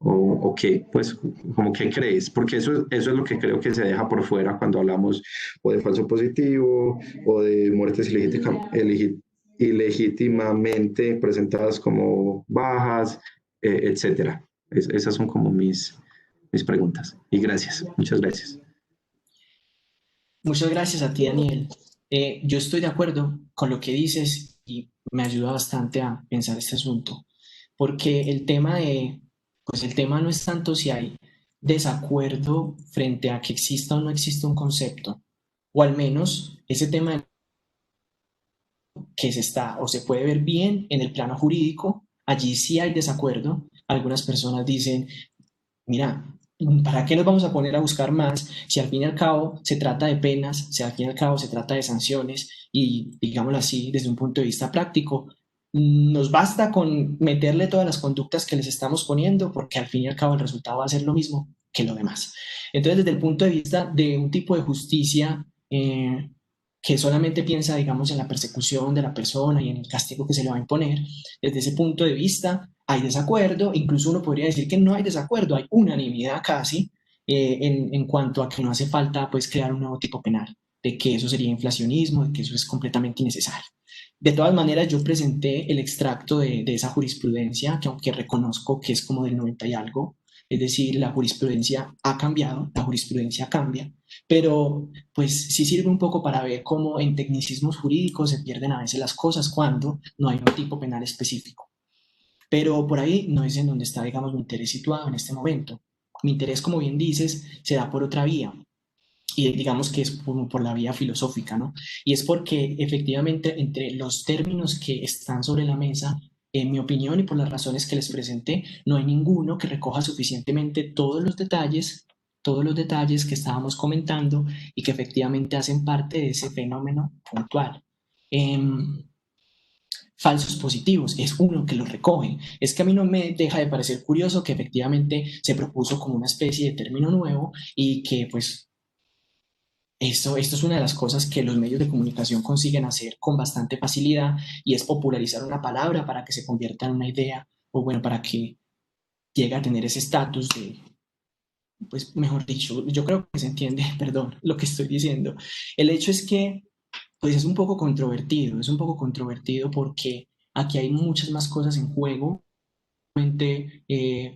o qué, pues, como qué crees, porque eso es lo que creo que se deja por fuera cuando hablamos o de falso positivo o de muertes ilegítimamente presentadas como bajas, etcétera. Esas son como mis preguntas. Y gracias, muchas gracias. Muchas gracias a ti, Daniel. Yo estoy de acuerdo con lo que dices y me ayuda bastante a pensar este asunto, porque el tema no es tanto si hay desacuerdo frente a que exista o no exista un concepto, o al menos ese tema que se está o se puede ver bien en el plano jurídico, allí sí hay desacuerdo. Algunas personas dicen, mira, ¿para qué nos vamos a poner a buscar más si al fin y al cabo se trata de penas, si al fin y al cabo se trata de sanciones y, digámoslo así, desde un punto de vista práctico, nos basta con meterle todas las conductas que les estamos poniendo porque al fin y al cabo el resultado va a ser lo mismo que lo demás? Entonces, desde el punto de vista de un tipo de justicia que solamente piensa, digamos, en la persecución de la persona y en el castigo que se le va a imponer, desde ese punto de vista hay desacuerdo, incluso uno podría decir que no hay desacuerdo, hay unanimidad casi en cuanto a que no hace falta pues crear un nuevo tipo penal, de que eso sería inflacionismo, de que eso es completamente innecesario. De todas maneras, yo presenté el extracto de esa jurisprudencia, que aunque reconozco que es como del 90 y algo, es decir, la jurisprudencia ha cambiado, la jurisprudencia cambia, pero pues sí sirve un poco para ver cómo en tecnicismos jurídicos se pierden a veces las cosas cuando no hay un tipo penal específico. Pero por ahí no es en donde está, digamos, mi interés situado en este momento. Mi interés, como bien dices, se da por otra vía, y digamos que es por la vía filosófica, ¿no? Y es porque efectivamente entre los términos que están sobre la mesa, en mi opinión y por las razones que les presenté, no hay ninguno que recoja suficientemente todos los detalles que estábamos comentando y que efectivamente hacen parte de ese fenómeno puntual. Falsos positivos es uno que los recoge. Es que a mí no me deja de parecer curioso que efectivamente se propuso como una especie de término nuevo y que pues esto es una de las cosas que los medios de comunicación consiguen hacer con bastante facilidad, y es popularizar una palabra para que se convierta en una idea, o bueno, para que llegue a tener ese estatus de, pues mejor dicho, yo creo que se entiende, perdón, lo que estoy diciendo. El hecho es que pues es un poco controvertido porque aquí hay muchas más cosas en juego.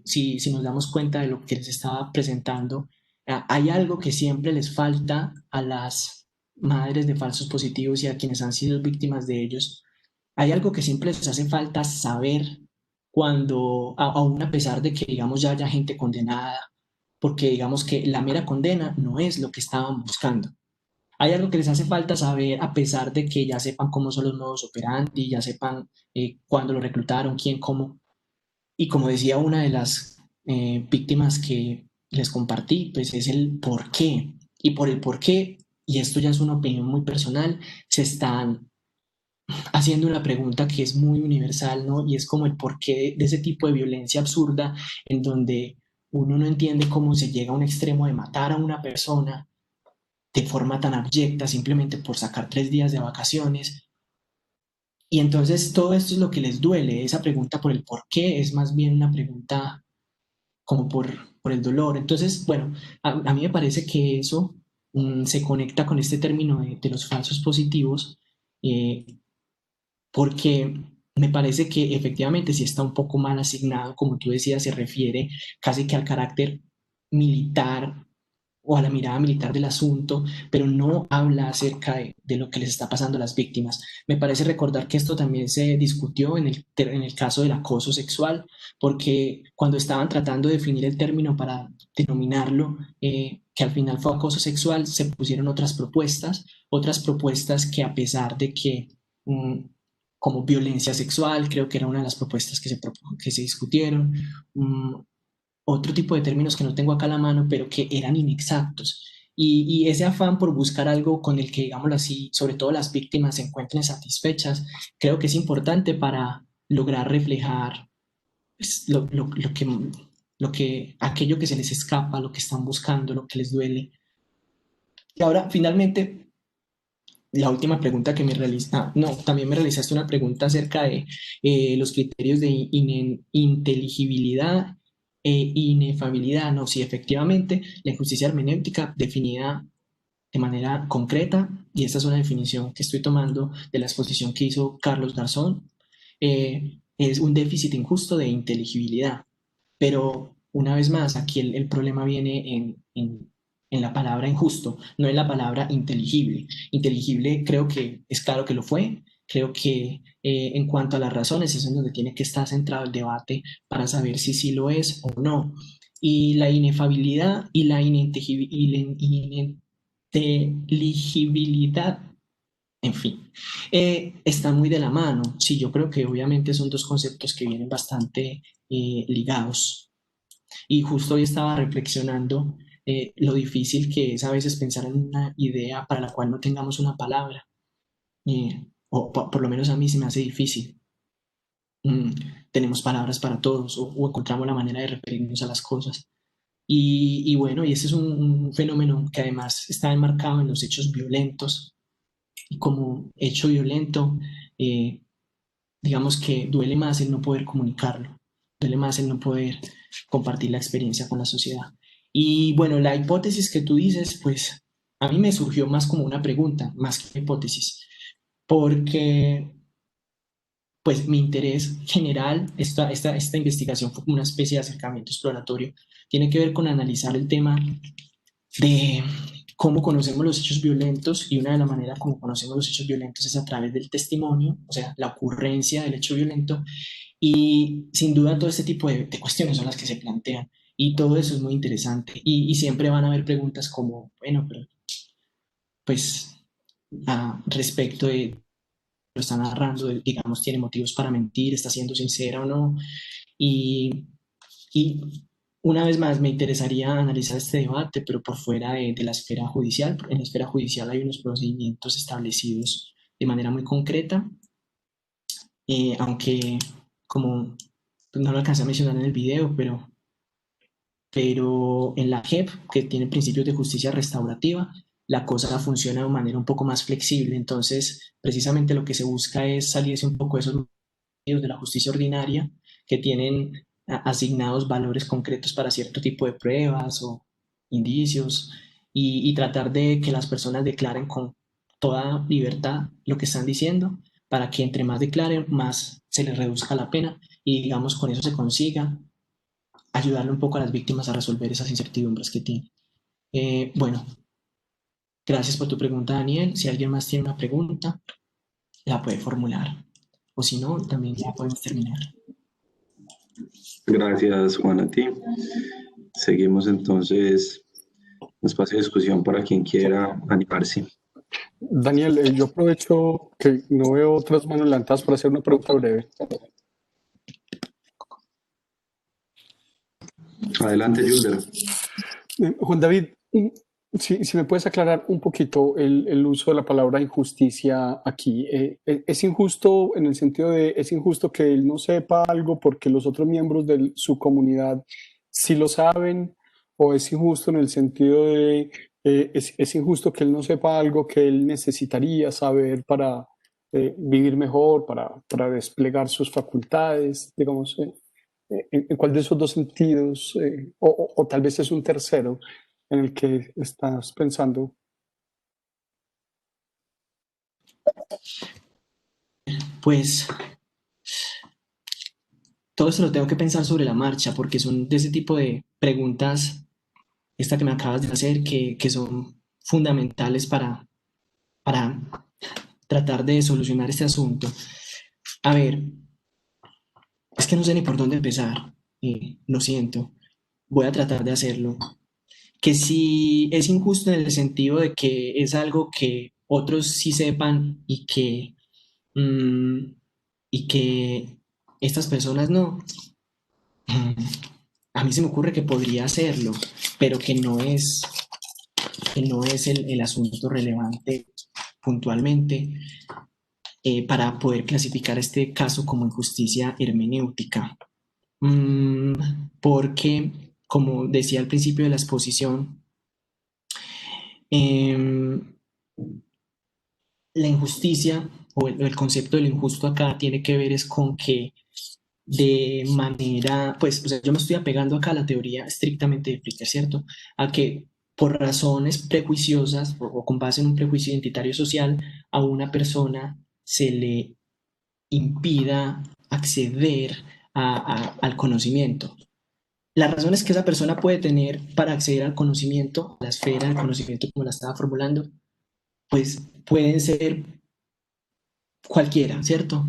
Si nos damos cuenta de lo que les estaba presentando, hay algo que siempre les falta a las madres de falsos positivos y a quienes han sido víctimas de ellos. Hay algo que siempre les hace falta saber cuando, aún a pesar de que, digamos, ya haya gente condenada, porque digamos que la mera condena no es lo que estaban buscando. Hay algo que les hace falta saber a pesar de que ya sepan cómo son los modus operandi, ya sepan cuándo lo reclutaron, quién, cómo. Y como decía una de las víctimas que les compartí, pues es el por qué. Y por el por qué y esto ya es una opinión muy personal, se están haciendo una pregunta que es muy universal, ¿no? Y es como el porqué de ese tipo de violencia absurda en donde uno no entiende cómo se llega a un extremo de matar a una persona de forma tan abyecta simplemente por sacar 3 días de vacaciones. Y entonces todo esto es lo que les duele. Esa pregunta por el por qué es más bien una pregunta como por el dolor. Entonces, bueno, a mí me parece que eso se conecta con este término de los falsos positivos, eh, porque me parece que efectivamente sí está un poco mal asignado, como tú decías, se refiere casi que al carácter militar o a la mirada militar del asunto, pero no habla acerca de lo que les está pasando a las víctimas. Me parece recordar que esto también se discutió en el caso del acoso sexual, porque cuando estaban tratando de definir el término para denominarlo, que al final fue acoso sexual, se pusieron otras propuestas que a pesar de que como violencia sexual, creo que era una de las propuestas que se discutieron, otro tipo de términos que no tengo acá a la mano, pero que eran inexactos. Y ese afán por buscar algo con el que, digámoslo así, sobre todo las víctimas se encuentren satisfechas, creo que es importante para lograr reflejar pues, aquello que se les escapa, lo que están buscando, lo que les duele. Y ahora, finalmente, la última pregunta que me realizaste, no, también me realizaste una pregunta acerca de los criterios de inteligibilidad e inefabilidad. No, sí, efectivamente, la injusticia hermenéutica definida de manera concreta, y esta es una definición que estoy tomando de la exposición que hizo Carlos Garzón, es un déficit injusto de inteligibilidad. Pero una vez más, aquí el problema viene en la palabra injusto, no en la palabra inteligible. Inteligible creo que es claro que lo fue. Creo que en cuanto a las razones es en donde tiene que estar centrado el debate para saber si sí lo es o no. Y la inefabilidad y la ininteligibilidad, en fin, están muy de la mano. Sí, yo creo que obviamente son dos conceptos que vienen bastante ligados. Y justo hoy estaba reflexionando lo difícil que es a veces pensar en una idea para la cual no tengamos una palabra, o por lo menos a mí se me hace difícil. Tenemos palabras para todos o encontramos la manera de referirnos a las cosas. Y bueno, y ese es un fenómeno que además está enmarcado en los hechos violentos. Y como hecho violento, digamos que duele más el no poder comunicarlo, duele más el no poder compartir la experiencia con la sociedad. Y bueno, la hipótesis que tú dices, pues a mí me surgió más como una pregunta, más que una hipótesis, porque pues mi interés general, esta investigación fue como una especie de acercamiento exploratorio, tiene que ver con analizar el tema de cómo conocemos los hechos violentos, y una de las maneras como conocemos los hechos violentos es a través del testimonio, o sea, la ocurrencia del hecho violento, y sin duda todo este tipo de cuestiones son las que se plantean, y todo eso es muy interesante, y siempre van a haber preguntas como, bueno, pero pues respecto de lo está narrando, digamos, tiene motivos para mentir, está siendo sincera o no, y una vez más, me interesaría analizar este debate, pero por fuera de la esfera judicial. En la esfera judicial hay unos procedimientos establecidos de manera muy concreta, aunque como no lo alcancé a mencionar en el video, pero en la JEP, que tiene principios de justicia restaurativa, la cosa funciona de manera un poco más flexible. Entonces, precisamente lo que se busca es salirse un poco de esos medios de la justicia ordinaria que tienen asignados valores concretos para cierto tipo de pruebas o indicios, y tratar de que las personas declaren con toda libertad lo que están diciendo, para que entre más declaren, más se les reduzca la pena, y digamos con eso se consiga ayudarle un poco a las víctimas a resolver esas incertidumbres que tienen. Bueno, gracias por tu pregunta, Daniel. Si alguien más tiene una pregunta, la puede formular, o si no, también ya podemos terminar. Gracias, Juan, a ti. Seguimos entonces espacio de discusión para quien quiera animarse. Daniel, yo aprovecho que no veo otras manos levantadas para hacer una pregunta breve. Adelante, Yulder. Juan David, Si me puedes aclarar un poquito el uso de la palabra injusticia aquí. ¿Es injusto en el sentido de, es injusto que él no sepa algo porque los otros miembros de su comunidad sí lo saben? ¿O es injusto en el sentido de, es injusto que él no sepa algo que él necesitaría saber para vivir mejor, para desplegar sus facultades? Digamos, ¿en cuál de esos dos sentidos, o tal vez es un tercero en el que estás pensando? Pues todo esto lo tengo que pensar sobre la marcha, porque son de ese tipo de preguntas, esta que me acabas de hacer, que son fundamentales para tratar de solucionar este asunto. A ver, es que no sé ni por dónde empezar, lo siento, voy a tratar de hacerlo. Que si es injusto en el sentido de que es algo que otros sí sepan y que estas personas no. A mí se me ocurre que podría hacerlo, pero que no es el asunto relevante puntualmente para poder clasificar este caso como injusticia hermenéutica. Porque, como decía al principio de la exposición, la injusticia o el concepto del injusto acá tiene que ver es con que de manera, pues, o sea, yo me estoy apegando acá a la teoría estrictamente de Flicker, ¿cierto? A que por razones prejuiciosas o con base en un prejuicio identitario social, a una persona se le impida acceder al conocimiento. Las razones que esa persona puede tener para acceder al conocimiento, a la esfera del conocimiento como la estaba formulando, pues pueden ser cualquiera, ¿cierto?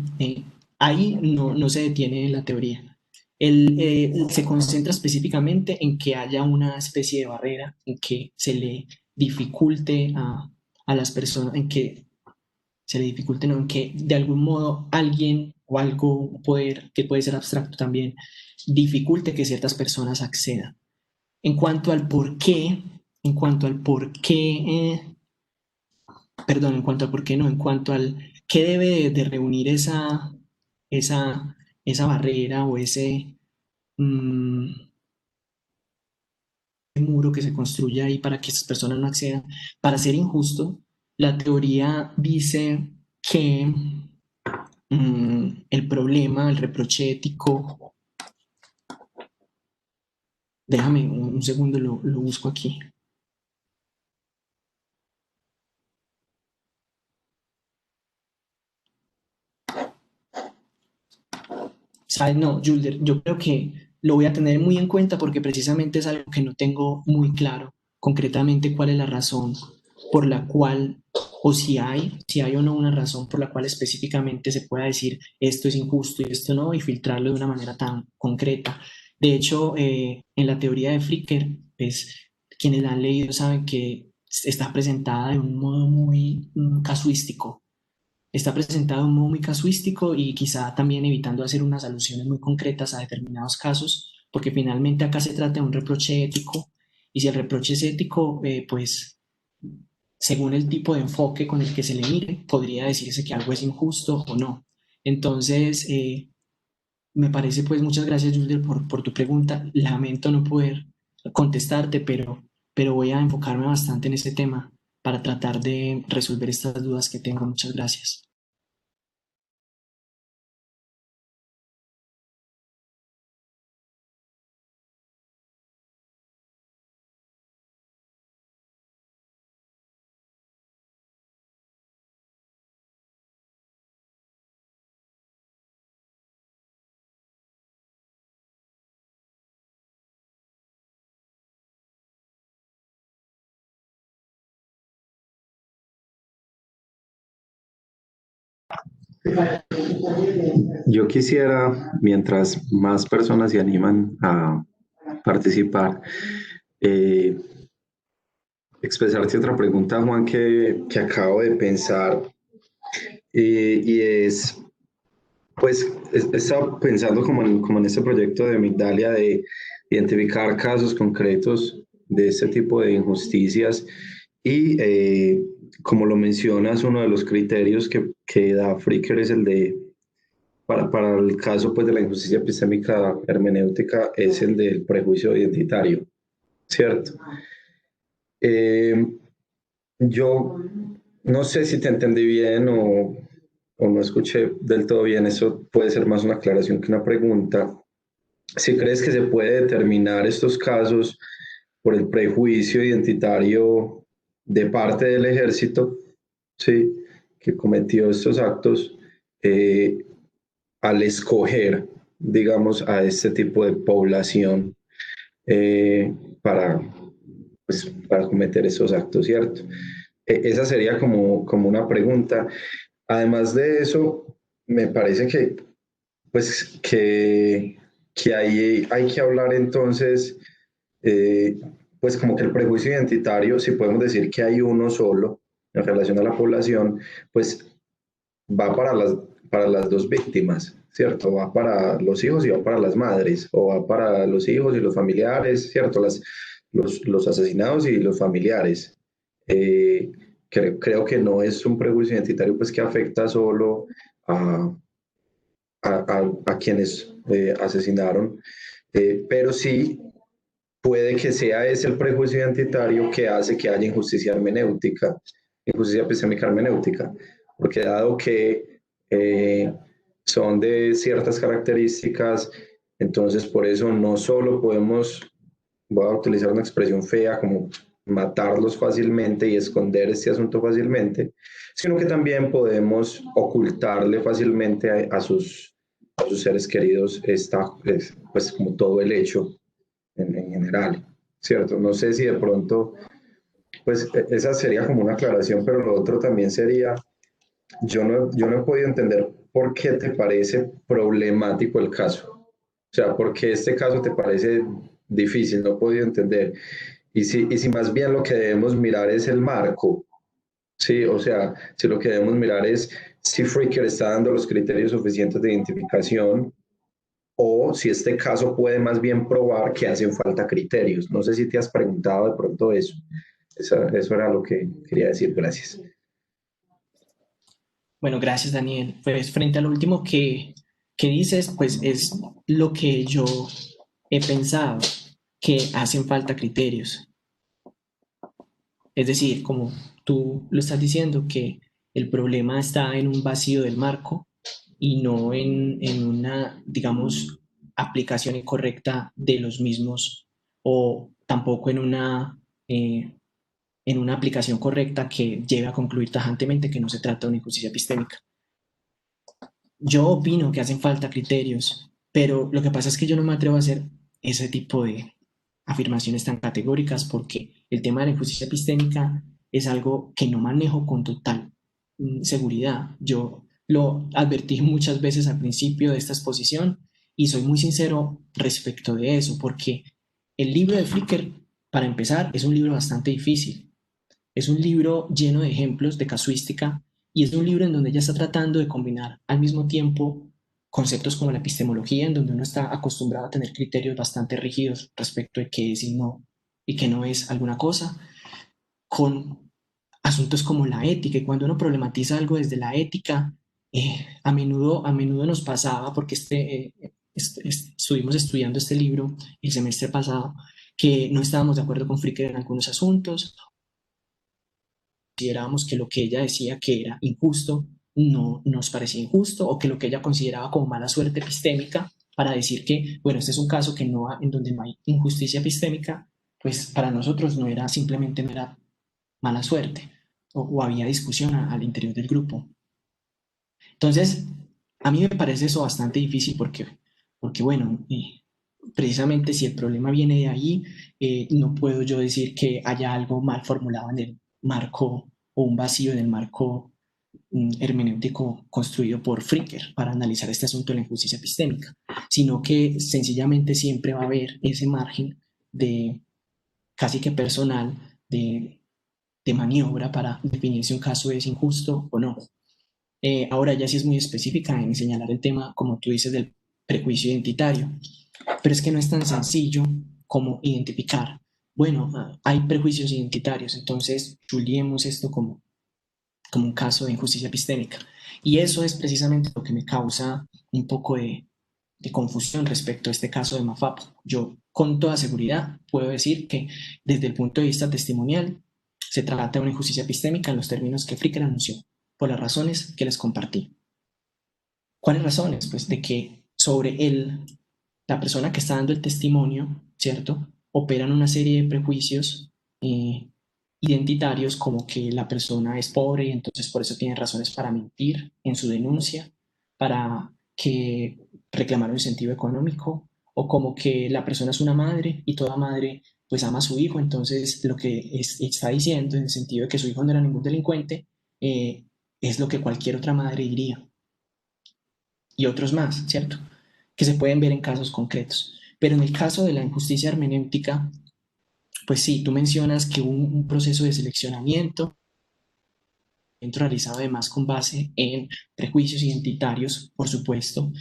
Ahí no se detiene en la teoría. Se concentra específicamente en que haya una especie de barrera, en que se le dificulte a las personas, en que se le dificulte, no, en que de algún modo alguien o algo, un poder, que puede ser abstracto también, dificulte que ciertas personas accedan. En cuanto al por qué, en cuanto al por qué, perdón, en cuanto al por qué no, en cuanto al qué debe de reunir esa barrera o ese muro que se construye ahí para que estas personas no accedan. Para ser injusto, la teoría dice que el problema, el reproche ético, déjame un segundo, lo busco aquí. ¿Sabes? No, Julder, yo creo que lo voy a tener muy en cuenta porque precisamente es algo que no tengo muy claro concretamente cuál es la razón por la cual, o si hay o no una razón por la cual específicamente se pueda decir esto es injusto y esto no, y filtrarlo de una manera tan concreta. De hecho, en la teoría de Flicker, pues quienes la han leído saben que está presentada de un modo muy casuístico. Está presentado de un modo muy casuístico y quizá también evitando hacer unas alusiones muy concretas a determinados casos, porque finalmente acá se trata de un reproche ético, y si el reproche es ético, pues según el tipo de enfoque con el que se le mire, podría decirse que algo es injusto o no. Entonces, me parece, pues, muchas gracias, Julder, por tu pregunta. Lamento no poder contestarte, pero voy a enfocarme bastante en este tema para tratar de resolver estas dudas que tengo. Muchas gracias. Yo quisiera, mientras más personas se animan a participar, eh, expresarte otra pregunta, Juan, que acabo de pensar, y es, pues, he estado pensando como en este proyecto de Migdalia de identificar casos concretos de este tipo de injusticias y como lo mencionas, uno de los criterios que da Fricker es el de, para el caso pues, de la injusticia epistémica hermenéutica, es el del prejuicio identitario, ¿cierto? Yo no sé si te entendí bien o no escuché del todo bien, eso puede ser más una aclaración que una pregunta. Si crees que se puede determinar estos casos por el prejuicio identitario de parte del ejército, ¿sí?, que cometió estos actos al escoger, digamos, a este tipo de población para, pues, para cometer esos actos, ¿cierto? Esa sería como una pregunta. Además de eso, me parece que, pues, que hay que hablar entonces, pues como que el prejuicio identitario, si podemos decir que hay uno solo en relación a la población, pues va para las dos víctimas, ¿cierto? Va para los hijos y va para las madres, o va para los hijos y los familiares, ¿cierto? Los asesinados y los familiares. Creo que no es un prejuicio identitario pues que afecta solo a quienes asesinaron, pero sí puede que sea ese el prejuicio identitario que hace que haya injusticia hermenéutica, injusticia epistémica hermenéutica, porque dado que son de ciertas características, entonces por eso no solo podemos, voy a utilizar una expresión fea como matarlos fácilmente y esconder este asunto fácilmente, sino que también podemos ocultarle fácilmente a sus seres queridos pues como todo el hecho en general, ¿cierto? No sé si de pronto, pues esa sería como una aclaración, pero lo otro también sería, yo no he podido entender por qué te parece problemático el caso. O sea, ¿por qué este caso te parece difícil? No he podido entender. Y si más bien lo que debemos mirar es el marco, ¿sí? O sea, si lo que debemos mirar es si Fricker está dando los criterios suficientes de identificación, o si este caso puede más bien probar que hacen falta criterios. No sé si te has preguntado de pronto eso. Eso era lo que quería decir. Gracias. Bueno, gracias, Daniel. Pues frente a lo último que dices, pues es lo que yo he pensado, que hacen falta criterios. Es decir, como tú lo estás diciendo, que el problema está en un vacío del marco y no en una, digamos, aplicación incorrecta de los mismos, o tampoco en una aplicación correcta que lleve a concluir tajantemente que no se trata de una injusticia epistémica. Yo opino que hacen falta criterios, pero lo que pasa es que yo no me atrevo a hacer ese tipo de afirmaciones tan categóricas porque el tema de la injusticia epistémica es algo que no manejo con total seguridad. Yo lo advertí muchas veces al principio de esta exposición y soy muy sincero respecto de eso, porque el libro de Fricker, para empezar, es un libro bastante difícil. Es un libro lleno de ejemplos de casuística y es un libro en donde ella está tratando de combinar al mismo tiempo conceptos como la epistemología, en donde uno está acostumbrado a tener criterios bastante rígidos respecto de qué es y qué no es alguna cosa, con asuntos como la ética. Y cuando uno problematiza algo desde la ética, a menudo nos pasaba, porque estuvimos estudiando este libro el semestre pasado, que no estábamos de acuerdo con Fricker en algunos asuntos, considerábamos que lo que ella decía que era injusto no nos parecía injusto, o que lo que ella consideraba como mala suerte epistémica, para decir que, bueno, este es un caso que no, en donde no hay injusticia epistémica, pues para nosotros no era simplemente mera mala suerte, o había discusión al interior del grupo. Entonces, a mí me parece eso bastante difícil porque bueno, precisamente si el problema viene de ahí, no puedo yo decir que haya algo mal formulado en el marco o un vacío en el marco hermenéutico construido por Fricker para analizar este asunto de la injusticia epistémica, sino que sencillamente siempre va a haber ese margen de casi que personal de maniobra para definir si un caso es injusto o no. Ahora ya sí es muy específica en señalar el tema, como tú dices, del prejuicio identitario, pero es que no es tan sencillo como identificar bueno, hay prejuicios identitarios, entonces juliemos esto como un caso de injusticia epistémica. Y eso es precisamente lo que me causa un poco de confusión respecto a este caso de Mafapo. Yo con toda seguridad puedo decir que desde el punto de vista testimonial se trata de una injusticia epistémica en los términos que Fricker anunció, por las razones que les compartí. ¿Cuáles razones? Pues de que sobre la persona que está dando el testimonio, ¿cierto?, operan una serie de prejuicios identitarios, como que la persona es pobre y entonces por eso tiene razones para mentir en su denuncia, para que reclamar un incentivo económico, o como que la persona es una madre y toda madre pues ama a su hijo, entonces lo que está diciendo en el sentido de que su hijo no era ningún delincuente es lo que cualquier otra madre diría. Y otros más, ¿cierto?, que se pueden ver en casos concretos. Pero en el caso de la injusticia hermenéutica, pues sí, tú mencionas que hubo un proceso de seleccionamiento realizado además con base en prejuicios identitarios, por supuesto.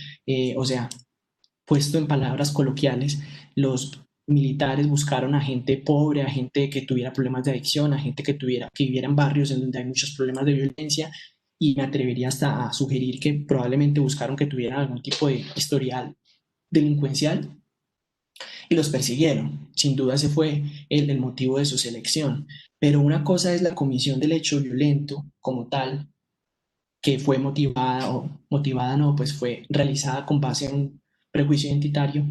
O sea, puesto en palabras coloquiales, los militares buscaron a gente pobre, a gente que tuviera problemas de adicción, a gente que viviera en barrios en donde hay muchos problemas de violencia, y me atrevería hasta a sugerir que probablemente buscaron que tuvieran algún tipo de historial delincuencial y los persiguieron. Sin duda ese fue el motivo de su selección. Pero una cosa es la comisión del hecho violento como tal, que fue motivada no, pues fue realizada con base en un prejuicio identitario.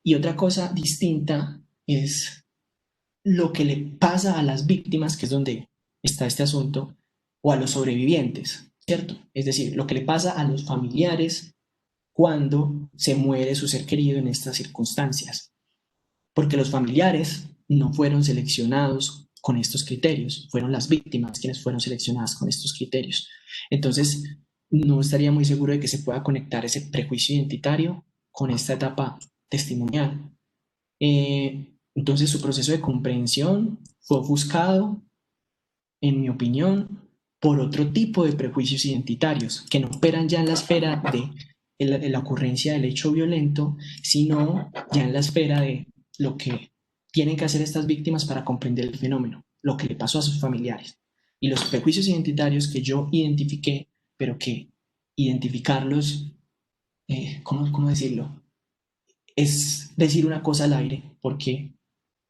Y otra cosa distinta es lo que le pasa a las víctimas, que es donde está este asunto, o a los sobrevivientes, ¿cierto? Es decir, lo que le pasa a los familiares cuando se muere su ser querido en estas circunstancias. Porque los familiares no fueron seleccionados con estos criterios, fueron las víctimas quienes fueron seleccionadas con estos criterios. Entonces, no estaría muy seguro de que se pueda conectar ese prejuicio identitario con esta etapa testimonial. Entonces, su proceso de comprensión fue ofuscado, en mi opinión, por otro tipo de prejuicios identitarios que no operan ya en la esfera de la ocurrencia del hecho violento, sino ya en la esfera de lo que tienen que hacer estas víctimas para comprender el fenómeno, lo que le pasó a sus familiares. Y los prejuicios identitarios que yo identifiqué, pero que identificarlos, ¿cómo decirlo? Es decir una cosa al aire, porque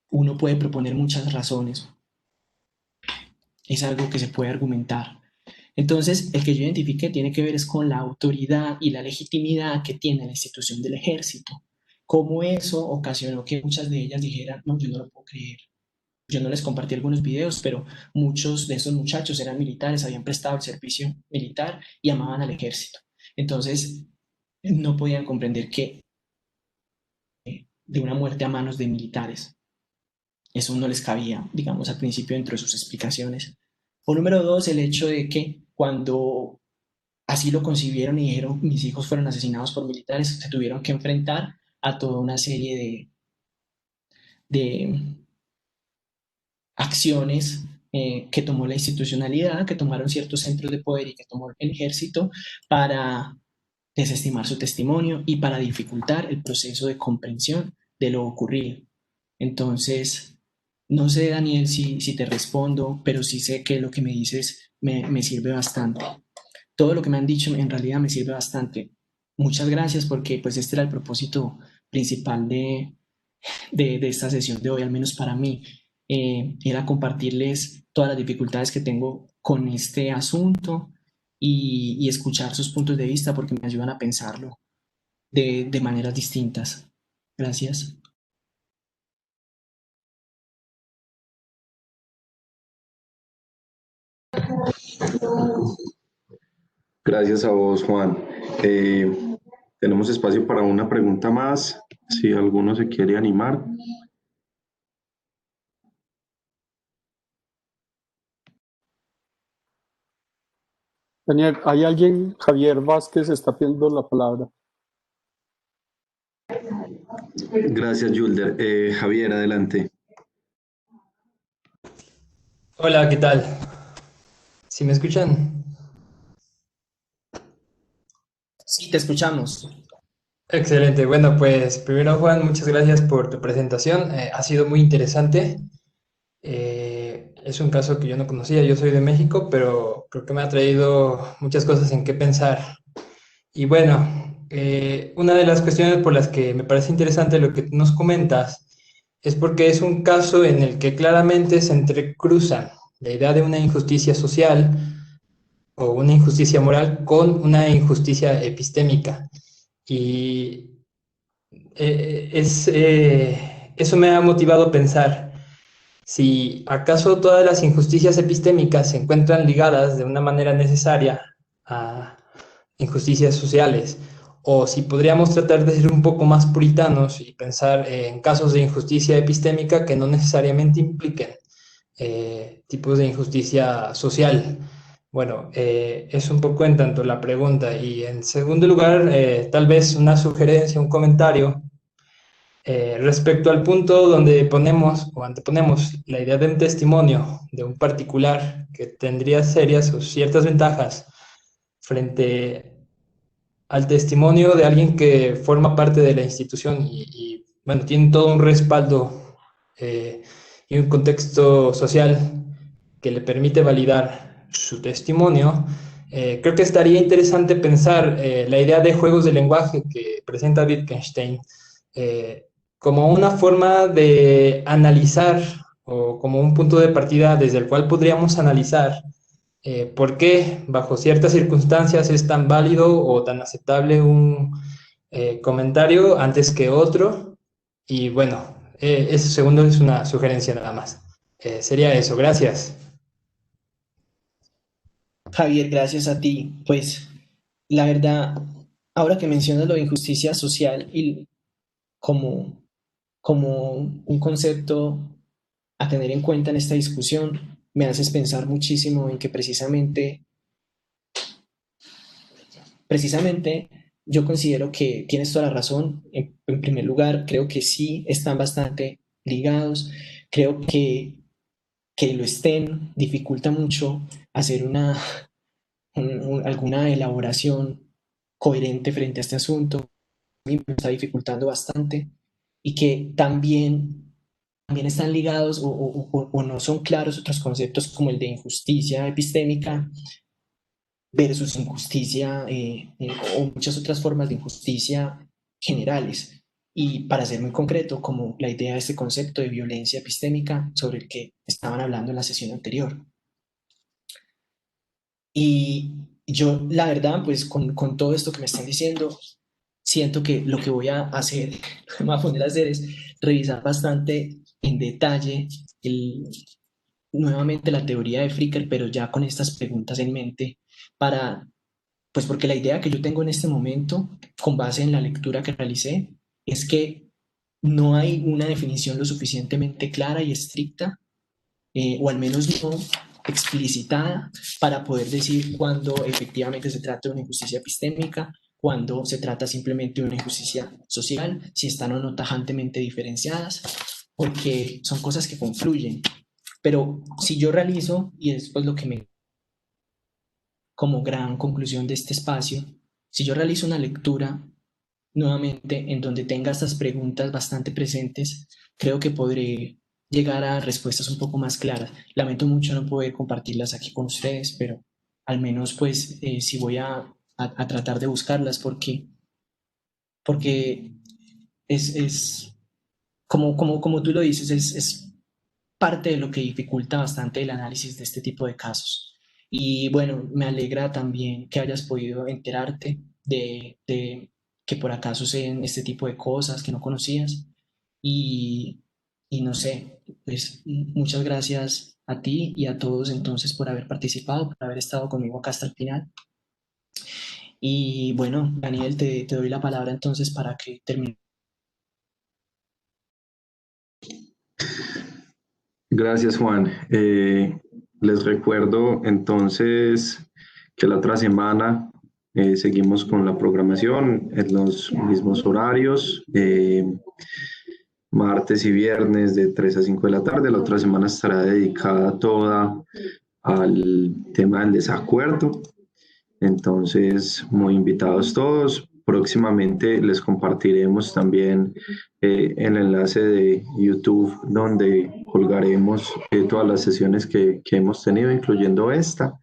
uno puede proponer muchas razones. Es algo que se puede argumentar. Entonces, el que yo identifiqué tiene que ver es con la autoridad y la legitimidad que tiene la institución del ejército. Cómo eso ocasionó que muchas de ellas dijeran, no, yo no lo puedo creer. Yo no les compartí algunos videos, pero muchos de esos muchachos eran militares, habían prestado el servicio militar y amaban al ejército. Entonces, no podían comprender que de una muerte a manos de militares, eso no les cabía, digamos, al principio dentro de sus explicaciones. O número dos, el hecho de que cuando así lo concibieron y dijeron, mis hijos fueron asesinados por militares, se tuvieron que enfrentar a toda una serie de acciones que tomó la institucionalidad, que tomaron ciertos centros de poder y que tomó el ejército para desestimar su testimonio y para dificultar el proceso de comprensión de lo ocurrido. Entonces, no sé, Daniel, si te respondo, pero sí sé que lo que me dices me sirve bastante. Todo lo que me han dicho en realidad me sirve bastante. Muchas gracias, porque pues este era el propósito principal de esta sesión de hoy, al menos para mí. Era compartirles todas las dificultades que tengo con este asunto y escuchar sus puntos de vista, porque me ayudan a pensarlo de maneras distintas. Gracias. Gracias a vos, Juan. Tenemos espacio para una pregunta más, si alguno se quiere animar. Daniel, hay alguien, Javier Vázquez, está pidiendo la palabra. Gracias, Yulder. Javier, adelante. Hola, ¿qué tal? ¿Sí me escuchan? Sí, te escuchamos. Excelente. Bueno, pues primero, Juan, muchas gracias por tu presentación. Ha sido muy interesante. Es un caso que yo no conocía. Yo soy de México, pero creo que me ha traído muchas cosas en qué pensar. Y bueno, una de las cuestiones por las que me parece interesante lo que tú nos comentas es porque es un caso en el que claramente se entrecruzan la idea de una injusticia social o una injusticia moral con una injusticia epistémica. Y eso me ha motivado a pensar si acaso todas las injusticias epistémicas se encuentran ligadas de una manera necesaria a injusticias sociales, o si podríamos tratar de ser un poco más puritanos y pensar en casos de injusticia epistémica que no necesariamente impliquen tipos de injusticia social. Bueno, es un poco en tanto la pregunta. Y en segundo lugar, tal vez una sugerencia, un comentario respecto al punto donde ponemos o anteponemos la idea de un testimonio de un particular que tendría serias o ciertas ventajas frente al testimonio de alguien que forma parte de la institución bueno, tiene todo un respaldo y un contexto social que le permite validar su testimonio. Creo que estaría interesante pensar la idea de juegos de lenguaje que presenta Wittgenstein como una forma de analizar o como un punto de partida desde el cual podríamos analizar por qué bajo ciertas circunstancias es tan válido o tan aceptable un comentario antes que otro. Y bueno, eso segundo es una sugerencia nada más. Sería eso, gracias. Javier, gracias a ti. Pues la verdad, ahora que mencionas lo de injusticia social y como un concepto a tener en cuenta en esta discusión, me haces pensar muchísimo en que precisamente yo considero que tienes toda la razón. En primer lugar, creo que sí están bastante ligados. Creo que lo estén dificulta mucho hacer alguna elaboración coherente frente a este asunto. A mí me está dificultando bastante y que también están ligados o no son claros otros conceptos como el de injusticia epistémica versus injusticia o muchas otras formas de injusticia generales. Y para ser muy concreto, como la idea de este concepto de violencia epistémica sobre el que estaban hablando en la sesión anterior. Y yo, la verdad, pues con todo esto que me están diciendo, siento que lo que voy a hacer, lo que me voy a poner a hacer es revisar bastante en detalle nuevamente la teoría de Fricker, pero ya con estas preguntas en mente, pues porque la idea que yo tengo en este momento, con base en la lectura que realicé, es que no hay una definición lo suficientemente clara y estricta, o al menos no explicitada, para poder decir cuándo efectivamente se trata de una injusticia epistémica, cuándo se trata simplemente de una injusticia social, si están o no tajantemente diferenciadas, porque son cosas que confluyen. Pero si yo realizo, y es pues lo que me como gran conclusión de este espacio, si yo realizo una lectura nuevamente en donde tenga estas preguntas bastante presentes, creo que podré llegar a respuestas un poco más claras. Lamento mucho no poder compartirlas aquí con ustedes, pero al menos pues sí voy a tratar de buscarlas porque es como tú lo dices, es parte de lo que dificulta bastante el análisis de este tipo de casos. Y bueno, me alegra también que hayas podido enterarte de que por acá suceden este tipo de cosas que no conocías. Y no sé, pues muchas gracias a ti y a todos entonces por haber participado, por haber estado conmigo acá hasta el final. Y bueno, Daniel, te doy la palabra entonces para que termine. Gracias, Juan. Les recuerdo entonces que la otra semana seguimos con la programación en los mismos horarios, martes y viernes de 3 a 5 de la tarde. La otra semana estará dedicada toda al tema del desacuerdo. Entonces, muy invitados todos. próximamente les compartiremos también el enlace de YouTube donde colgaremos todas las sesiones que hemos tenido, incluyendo esta.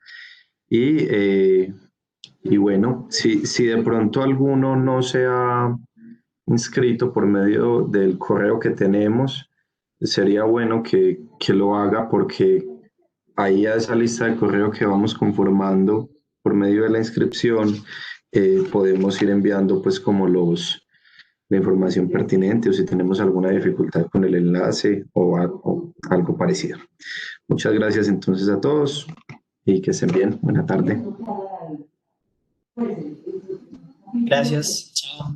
Y bueno, si de pronto alguno no se ha inscrito por medio del correo que tenemos, sería bueno que lo haga, porque ahí a esa lista de correo que vamos conformando por medio de la inscripción, podemos ir enviando pues como la información pertinente, o si tenemos alguna dificultad con el enlace o algo parecido. Muchas gracias entonces a todos y que estén bien. Buena tarde. Gracias. Chao.